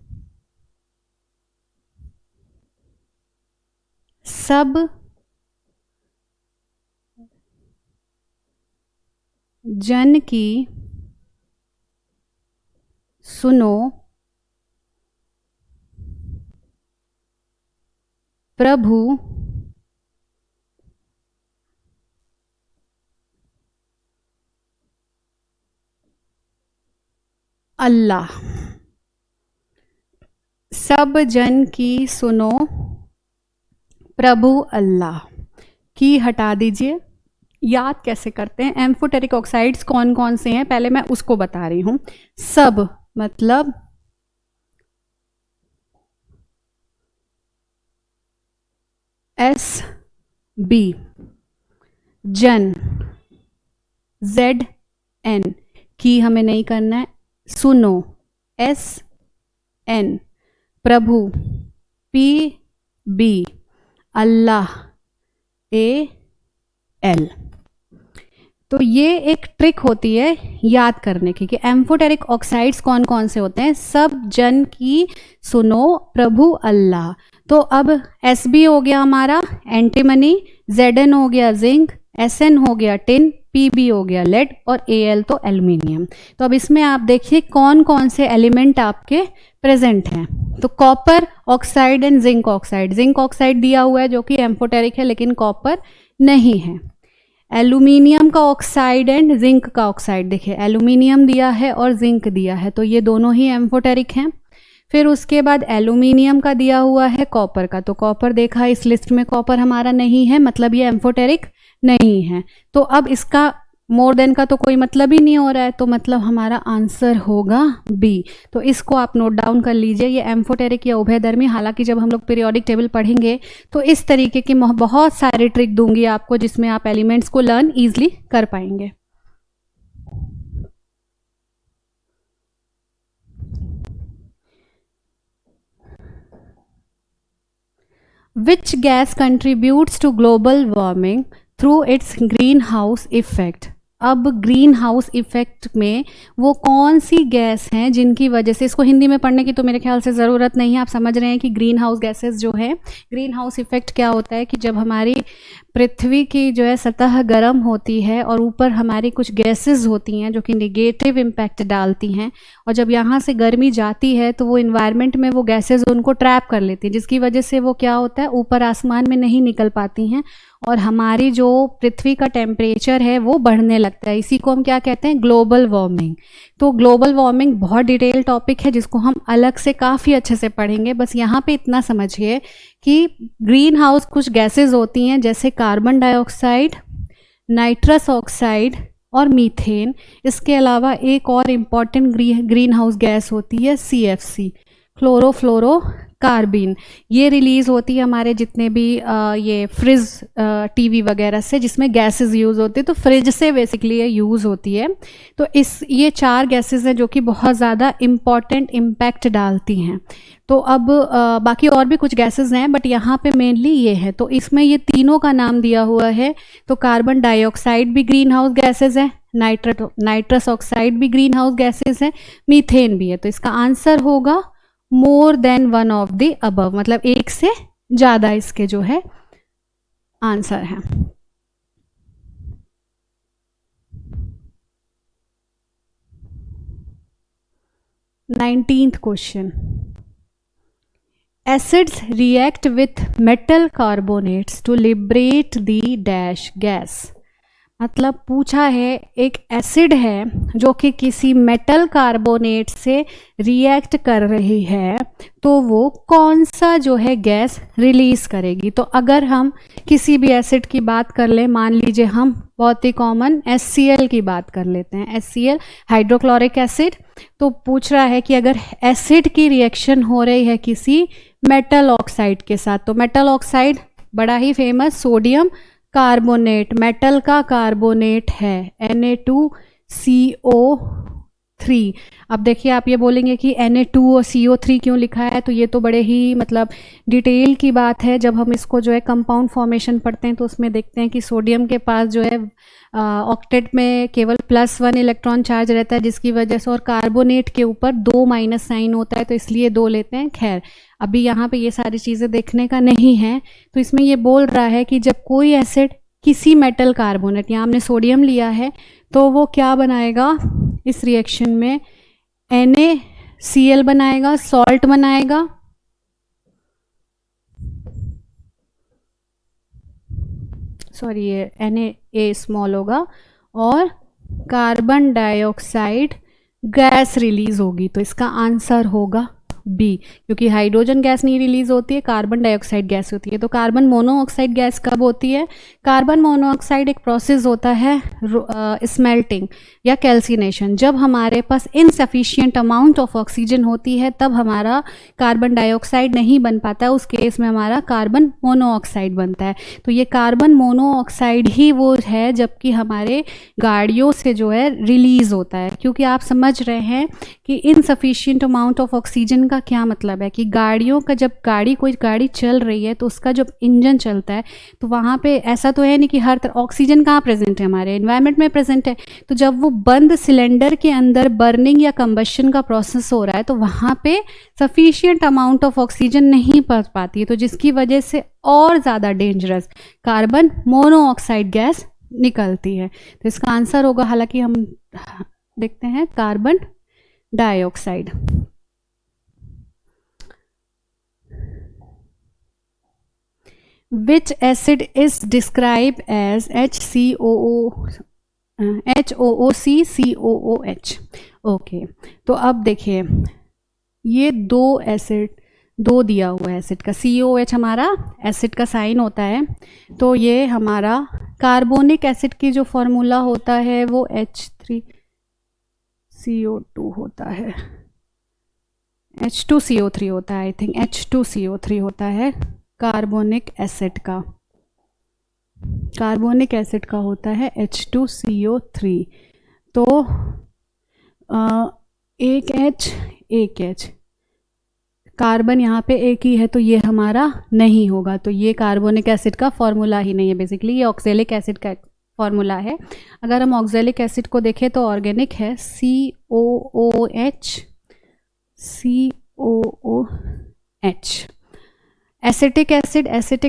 सब जन की सुनो प्रभु अल्लाह। सब जन की सुनो प्रभु अल्लाह की हटा दीजिए। याद कैसे करते हैं, एम्फोटेरिक ऑक्साइड्स कौन कौन से हैं पहले मैं उसको बता रही हूं। सब मतलब SB, जन ZN, की हमें नहीं करना है, सुनो SN, प्रभु PB, अल्लाह AL। तो ये एक ट्रिक होती है याद करने की कि एम्फोटेरिक ऑक्साइड्स कौन कौन से होते हैं। सब जन की सुनो प्रभु अल्लाह। तो अब SB हो गया हमारा एंटीमनी, ZN हो गया जिंक, SN हो गया टिन, PB हो गया लेड और AL तो एल्युमिनियम। तो अब इसमें आप देखिए कौन कौन से एलिमेंट आपके प्रेजेंट हैं। तो copper oxide and zinc oxide, zinc oxide दिया हुआ है जो कि एम्फोटेरिक है लेकिन कॉपर नहीं है। एल्यूमिनियम का ऑक्साइड एंड जिंक का ऑक्साइड, देखिए एल्यूमिनियम दिया है और जिंक दिया है तो ये दोनों ही एम्फोटेरिक हैं। फिर उसके बाद एल्यूमिनियम का दिया हुआ है कॉपर का, तो कॉपर देखा इस लिस्ट में कॉपर हमारा नहीं है, मतलब ये एम्फोटेरिक नहीं है। तो अब इसका मोर देन का तो कोई मतलब ही नहीं हो रहा है, तो मतलब हमारा आंसर होगा B। तो इसको आप नोट डाउन कर लीजिए, ये एम्फोटेरिक या उभयधर्मी। हालांकि जब हम लोग पीरियोडिक टेबल पढ़ेंगे तो इस तरीके की बहुत सारे ट्रिक दूंगी आपको जिसमें आप एलिमेंट्स को लर्न ईजिली कर पाएंगे। Which gas contributes to global warming through its greenhouse effect? अब ग्रीन हाउस इफेक्ट में वो कौन सी गैस हैं जिनकी वजह से, इसको हिंदी में पढ़ने की तो मेरे ख्याल से ज़रूरत नहीं है, आप समझ रहे हैं कि ग्रीन हाउस गैसेस जो है, ग्रीन हाउस इफेक्ट क्या होता है कि जब हमारी पृथ्वी की जो है सतह गर्म होती है और ऊपर हमारी कुछ गैसेस होती हैं जो कि नेगेटिव इम्पैक्ट डालती हैं, और जब यहाँ से गर्मी जाती है तो वो इन्वायरमेंट में वो गैसेस उनको ट्रैप कर लेती हैं, जिसकी वजह से वो क्या होता है ऊपर आसमान में नहीं निकल पाती हैं और हमारी जो पृथ्वी का टेम्परेचर है वो बढ़ने लगता है। इसी को हम क्या कहते हैं, ग्लोबल वार्मिंग। तो ग्लोबल वार्मिंग बहुत डिटेल टॉपिक है जिसको हम अलग से काफ़ी अच्छे से पढ़ेंगे। बस यहाँ पे इतना समझिए कि ग्रीन हाउस कुछ गैसेस होती हैं जैसे कार्बन डाइऑक्साइड, नाइट्रस ऑक्साइड और मीथेन। इसके अलावा एक और इम्पॉर्टेंट ग्रीन हाउस गैस होती है CFC, क्लोरोफ्लोरोकार्बन। ये रिलीज़ होती है हमारे जितने भी ये फ्रिज टीवी वगैरह से जिसमें गैसेस यूज़ होती है, तो फ्रिज से बेसिकली ये यूज़ होती है। तो ये 4 गैसेस हैं जो कि बहुत ज़्यादा इम्पॉर्टेंट इम्पैक्ट डालती हैं। तो अब बाकी और भी कुछ गैसेस हैं बट यहाँ पे मेनली ये है। तो इसमें ये तीनों का नाम दिया हुआ है। तो कार्बन डाइऑक्साइड भी ग्रीन हाउस गैसेस है, नाइट्रस ऑक्साइड भी ग्रीन हाउस गैसेस है, मीथेन भी है। तो इसका आंसर होगा मोर than one of the above, मतलब एक से ज़्यादा इसके जो है आंसर है। Nineteenth question, acids react with metal carbonates to liberate the dash gas। मतलब पूछा है एक एसिड है जो कि किसी मेटल कार्बोनेट से रिएक्ट कर रही है तो वो कौन सा जो है गैस रिलीज करेगी। तो अगर हम किसी भी एसिड की बात कर लें, मान लीजिए हम बहुत ही कॉमन HCl की बात कर लेते हैं, HCl हाइड्रोक्लोरिक एसिड। तो पूछ रहा है कि अगर एसिड की रिएक्शन हो रही है किसी मेटल ऑक्साइड के साथ, तो मेटल ऑक्साइड बड़ा ही फेमस सोडियम कार्बोनेट, मेटल का कार्बोनेट है Na2CO3। अब देखिए आप ये बोलेंगे कि Na2 और CO3 क्यों लिखा है, तो ये तो बड़े ही मतलब डिटेल की बात है। जब हम इसको जो है कंपाउंड फॉर्मेशन पढ़ते हैं तो उसमें देखते हैं कि सोडियम के पास जो है ऑक्टेट में केवल +1 इलेक्ट्रॉन चार्ज रहता है जिसकी वजह से, और कार्बोनेट के ऊपर 2 माइनस साइन होता है तो इसलिए 2 लेते हैं। खैर अभी यहाँ पे ये सारी चीज़ें देखने का नहीं है। तो इसमें ये बोल रहा है कि जब कोई एसिड किसी मेटल कार्बोनेट, यहाँ हमने सोडियम लिया है, तो वो क्या बनाएगा इस रिएक्शन में, NaCl बनाएगा, सॉल्ट बनाएगा, सॉरी ये Na स्मॉल होगा, और कार्बन डाइऑक्साइड गैस रिलीज होगी। तो इसका आंसर होगा बी, क्योंकि हाइड्रोजन गैस नहीं रिलीज होती है, कार्बन डाइऑक्साइड गैस होती है। तो कार्बन मोनोऑक्साइड गैस कब होती है? कार्बन मोनोऑक्साइड एक प्रोसेस होता है स्मेल्टिंग या कैल्सिनेशन। जब हमारे पास इनसफिशिएंट अमाउंट ऑफ ऑक्सीजन होती है तब हमारा कार्बन डाइऑक्साइड नहीं बन पाता है, उस केस में हमारा कार्बन मोनोऑक्साइड बनता है। तो ये कार्बन मोनोऑक्साइड ही वो है जबकि हमारे गाड़ियों से जो है रिलीज होता है। क्योंकि आप समझ रहे हैं कि इनसफिशिएंट अमाउंट ऑफ ऑक्सीजन का क्या मतलब है, कि गाड़ियों का जब कोई गाड़ी चल रही है तो उसका जब इंजन चलता है तो वहाँ पे ऐसा तो है नहीं कि हर तरह ऑक्सीजन कहाँ प्रेजेंट है, हमारे एनवायरनमेंट में प्रेजेंट है। तो जब वो बंद सिलेंडर के अंदर बर्निंग या कंबशन का प्रोसेस हो रहा है तो वहाँ पे सफिशिएंट अमाउंट ऑफ ऑक्सीजन नहीं पहुँच पाती है, तो जिसकी वजह से और ज़्यादा डेंजरस कार्बन मोनोऑक्साइड गैस निकलती है। तो इसका आंसर होगा, हालांकि हम देखते हैं, carbon dioxide. Which acid is described as HOOC-COOH? Okay, तो अब देखिए ये दो दिया हुआ है एसिड का, COH हमारा एसिड का साइन होता है। तो ये हमारा कार्बोनिक एसिड की जो फॉर्मूला होता है वो H3CO2 होता है, H2CO3 होता है, आई थिंक H2CO3 होता है कार्बोनिक एसिड का। कार्बोनिक एसिड का होता है H2CO3। तो एक H कार्बन यहाँ पे एक ही है तो ये हमारा नहीं होगा, तो ये कार्बोनिक एसिड का फॉर्मूला ही नहीं है। बेसिकली ये ऑक्जेलिक एसिड का फॉर्मूला है। अगर हम ऑक्जेलिक एसिड को देखें तो ऑर्गेनिक है COOH। एसिटिक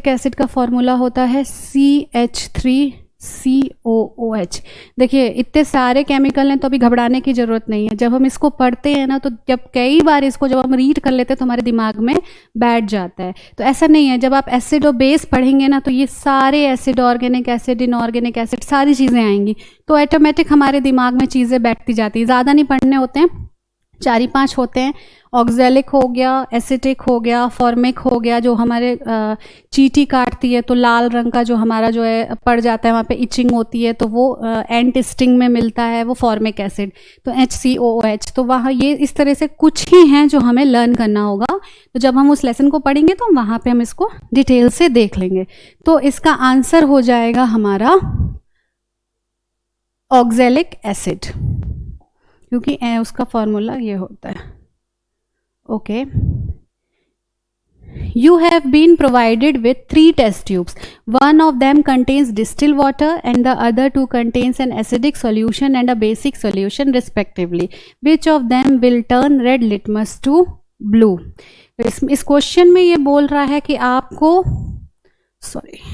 एसिड का फॉर्मूला होता है CH3 COOH। देखिए इतने सारे केमिकल हैं तो अभी घबराने की ज़रूरत नहीं है। जब हम इसको पढ़ते हैं ना, तो जब कई बार इसको जब हम रीड कर लेते हैं तो हमारे दिमाग में बैठ जाता है। तो ऐसा नहीं है, जब आप एसिड और बेस पढ़ेंगे ना, तो ये सारे acid, organic acid, inorganic acid, सारी चीज़ें आएंगी, तो ऑटोमेटिक हमारे दिमाग में चीज़ें बैठती जाती हैं। ज़्यादा नहीं पढ़ने होते हैं, 4 ही 5 होते हैं। ऑक्जेलिक हो गया, एसिटिक हो गया, फॉर्मिक हो गया, जो हमारे चींटी काटती है तो लाल रंग का जो हमारा जो है पड़ जाता है, वहाँ पे इचिंग होती है, तो वो एंट स्टिंग में मिलता है, वो फॉर्मिक एसिड, तो HCOOH। तो वहाँ ये इस तरह से कुछ ही हैं जो हमें लर्न करना होगा। तो जब हम उस लेसन को पढ़ेंगे तो वहाँ पे हम इसको डिटेल से देख लेंगे। तो इसका आंसर हो जाएगा हमारा ऑक्जेलिक एसिड, क्योंकि उसका फॉर्मूला ये होता है। Okay, you have been provided with 3 test tubes. One of them contains distilled water and the other 2 contains an acidic solution and a basic solution respectively. Which of them will turn red litmus to blue? इस question में ये बोल रहा है कि आपको sorry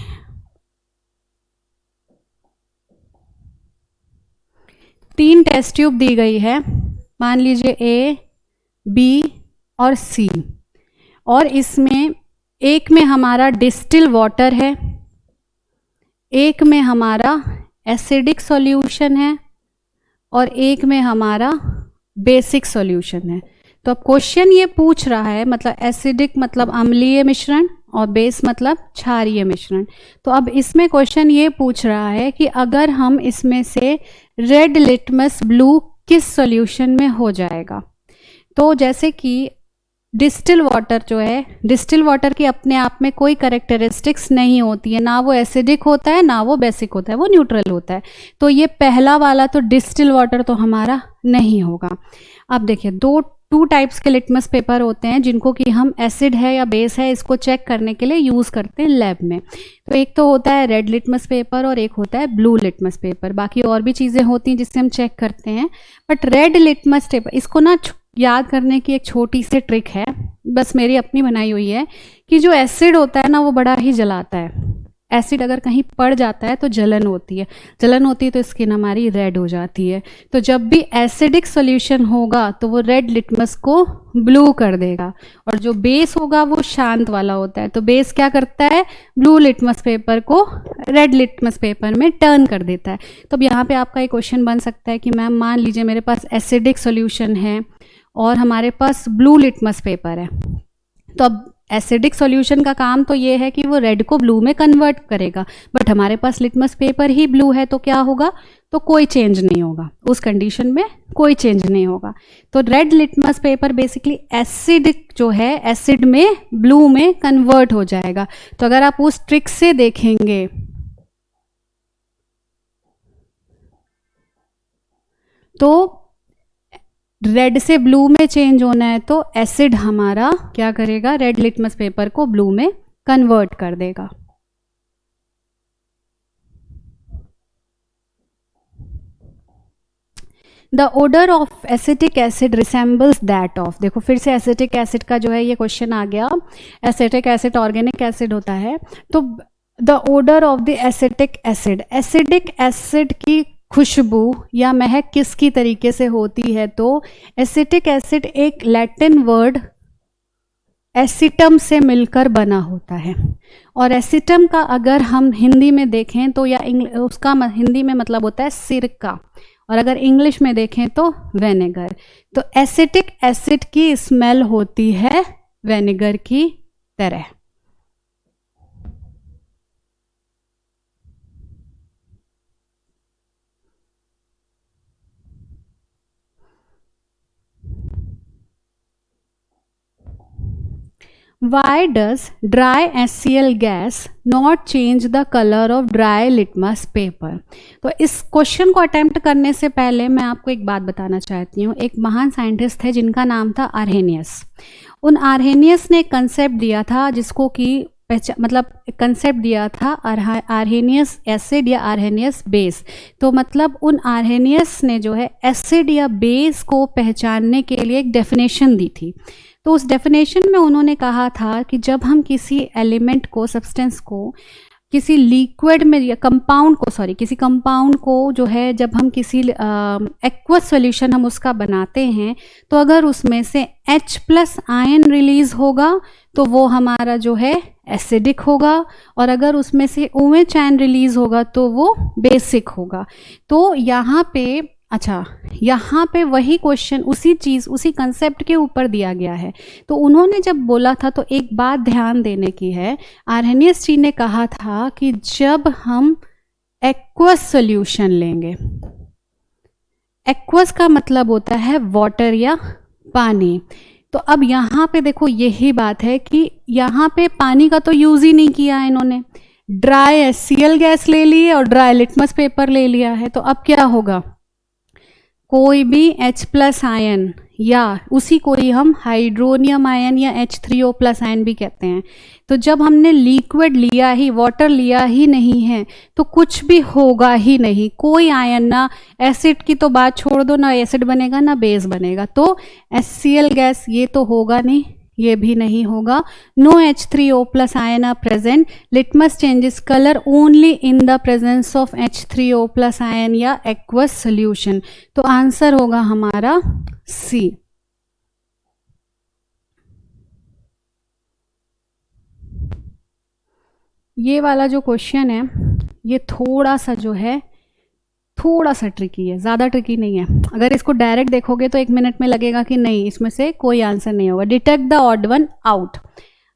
3 test tube दी गई है, मान लीजिए A, B और C, और इसमें एक में हमारा डिस्टिल वाटर है, एक में हमारा एसिडिक सॉल्यूशन है और एक में हमारा बेसिक सॉल्यूशन है। तो अब क्वेश्चन ये पूछ रहा है, मतलब एसिडिक मतलब अम्लीय मिश्रण और बेस मतलब क्षारीय मिश्रण। तो अब इसमें क्वेश्चन ये पूछ रहा है कि अगर हम इसमें से रेड लिटमस ब्लू किस सॉल्यूशन में हो जाएगा। तो जैसे कि डिस्टिल वाटर जो है, डिस्टिल वाटर की अपने आप में कोई कैरेक्टरिस्टिक्स नहीं होती है, ना वो एसिडिक होता है ना वो बेसिक होता है, वो न्यूट्रल होता है। तो ये पहला वाला तो डिस्टिल वाटर तो हमारा नहीं होगा। अब देखिए 2 टाइप्स के लिटमस पेपर होते हैं जिनको कि हम एसिड है या बेस है इसको चेक करने के लिए यूज़ करते हैं लैब में। तो एक तो होता है रेड लिटमस पेपर और एक होता है ब्लू लिटमस पेपर। बाकी और भी चीज़ें होती हैं जिससे हम चेक करते हैं, बट रेड लिटमस पेपर इसको ना याद करने की एक छोटी सी ट्रिक है, बस मेरी अपनी बनाई हुई है, कि जो एसिड होता है ना वो बड़ा ही जलाता है। एसिड अगर कहीं पड़ जाता है तो जलन होती है, जलन होती है तो स्किन हमारी रेड हो जाती है। तो जब भी एसिडिक सॉल्यूशन होगा तो वो रेड लिटमस को ब्लू कर देगा, और जो बेस होगा वो शांत वाला होता है, तो बेस क्या करता है, ब्लू लिटमस पेपर को रेड लिटमस पेपर में टर्न कर देता है। तो अब यहाँ पे आपका एक क्वेश्चन बन सकता है कि मैम मान लीजिए मेरे पास एसिडिक सॉल्यूशन है और हमारे पास ब्लू लिटमस पेपर है, तो अब एसिडिक सॉल्यूशन का काम तो ये है कि वो रेड को ब्लू में कन्वर्ट करेगा, बट हमारे पास लिटमस पेपर ही ब्लू है, तो क्या होगा, तो कोई चेंज नहीं होगा, उस कंडीशन में कोई चेंज नहीं होगा। तो red litmus paper basically acidic जो है एसिड में ब्लू में कन्वर्ट हो जाएगा। तो अगर आप उस ट्रिक से देखेंगे तो रेड से ब्लू में चेंज होना है तो एसिड हमारा क्या करेगा, रेड लिटमस पेपर को ब्लू में कन्वर्ट कर देगा। The odour of acetic acid resembles that of, देखो फिर से एसिटिक एसिड का जो है ये क्वेश्चन आ गया। एसिटिक एसिड ऑर्गेनिक एसिड होता है, तो the odour of the acetic acid, acidic acid की खुशबू या महक किसकी तरीके से होती है, तो एसिटिक एसिड एक लैटिन वर्ड एसिटम से मिलकर बना होता है, और एसिटम का अगर हम हिंदी में देखें तो या उसका हिंदी में मतलब होता है सिरका, और अगर इंग्लिश में देखें तो विनेगर। तो एसिटिक एसिड की स्मेल होती है विनेगर की तरह। Why does dry HCl gas not change the color of dry litmus paper? तो इस क्वेश्चन को अटेम्प्ट करने से पहले मैं आपको एक बात बताना चाहती हूँ। एक महान साइंटिस्ट है जिनका नाम था आर्हेनियस। उन आर्हेनियस ने एक कंसेप्ट दिया था जिसको कि मतलब कंसेप्ट दिया था आर्हेनियस एसिड या आर्हेनियस बेस। तो मतलब उन आर्हेनियस ने जो है एसिड या बेस को पहचानने के लिए एक डेफिनेशन दी थी। तो उस डेफिनेशन में उन्होंने कहा था कि जब हम किसी एलिमेंट को, सब्सटेंस को किसी लिक्विड में या कंपाउंड को, सॉरी, किसी कंपाउंड को जो है जब हम किसी एक्वस सॉल्यूशन हम उसका बनाते हैं, तो अगर उसमें से H+ आयन रिलीज होगा तो वो हमारा जो है एसिडिक होगा, और अगर उसमें से OH आयन रिलीज होगा तो वो बेसिक होगा। तो यहाँ पे, अच्छा, यहाँ पे वही क्वेश्चन, उसी चीज़, उसी कंसेप्ट के ऊपर दिया गया है। तो उन्होंने जब बोला था तो एक बात ध्यान देने की है, आर्हेनियस जी ने कहा था कि जब हम एक्वस सॉल्यूशन लेंगे, एक्वस का मतलब होता है वाटर या पानी। तो अब यहाँ पे देखो यही बात है कि यहाँ पे पानी का तो यूज़ ही नहीं किया है इन्होंने, ड्राई HCl गैस ले ली है और ड्राई लिटमस पेपर ले लिया है। तो अब क्या होगा, कोई भी H+ आयन या उसी को ही हम हाइड्रोनियम आयन या H3O+ आयन भी कहते हैं। तो जब हमने लिक्विड लिया ही, वाटर लिया ही नहीं है, तो कुछ भी होगा ही नहीं, कोई आयन, ना एसिड की तो बात छोड़ दो, ना एसिड बनेगा ना बेस बनेगा। तो HCl गैस ये तो होगा नहीं, ये भी नहीं होगा। No H3O+ ion are present, litmus changes colour only in the presence of H3O+ ion या एक्वस सॉल्यूशन। तो आंसर होगा हमारा C। ये वाला जो क्वेश्चन है ये थोड़ा सा जो है, थोड़ा सा ट्रिकी है, ज़्यादा ट्रिकी नहीं है। अगर इसको डायरेक्ट देखोगे तो 1 मिनट में लगेगा कि नहीं, इसमें से कोई आंसर नहीं होगा। Detect the odd one out,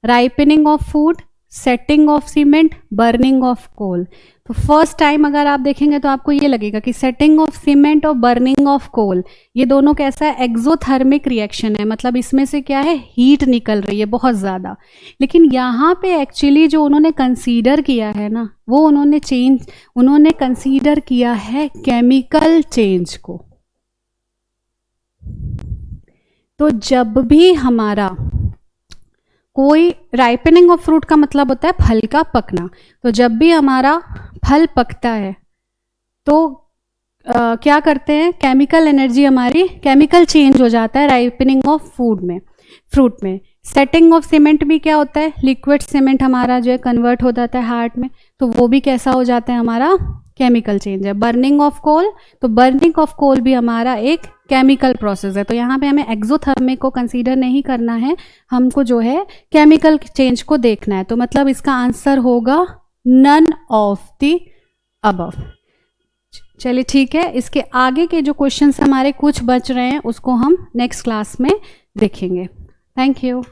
ripening of food, setting of cement, burning of coal. तो फर्स्ट टाइम अगर आप देखेंगे तो आपको ये लगेगा कि सेटिंग ऑफ सीमेंट और बर्निंग ऑफ कोल, ये दोनों कैसा है, एक्सोथर्मिक रिएक्शन है, मतलब इसमें से क्या है, हीट निकल रही है बहुत ज़्यादा। लेकिन यहाँ पे एक्चुअली जो उन्होंने कंसीडर किया है ना, वो उन्होंने कंसीडर किया है केमिकल चेंज को। तो जब भी हमारा कोई, राइपनिंग ऑफ फ्रूट का मतलब होता है फल का पकना, तो जब भी हमारा फल पकता है तो क्या करते हैं, केमिकल एनर्जी हमारी, केमिकल चेंज हो जाता है राइपनिंग ऑफ फ्रूट में। सेटिंग ऑफ सीमेंट भी क्या होता है, लिक्विड सीमेंट हमारा जो है कन्वर्ट हो जाता है हार्ट में, तो वो भी कैसा हो जाता है, हमारा केमिकल चेंज है। बर्निंग ऑफ कोल, तो बर्निंग ऑफ कोल भी हमारा एक केमिकल प्रोसेस है। तो यहाँ पे हमें एक्सोथर्मिक को कंसीडर नहीं करना है, हमको जो है केमिकल चेंज को देखना है। तो मतलब इसका आंसर होगा नन ऑफ द अबव। चलिए ठीक है, इसके आगे के जो क्वेश्चंस हमारे कुछ बच रहे हैं उसको हम नेक्स्ट क्लास में देखेंगे। Thank you.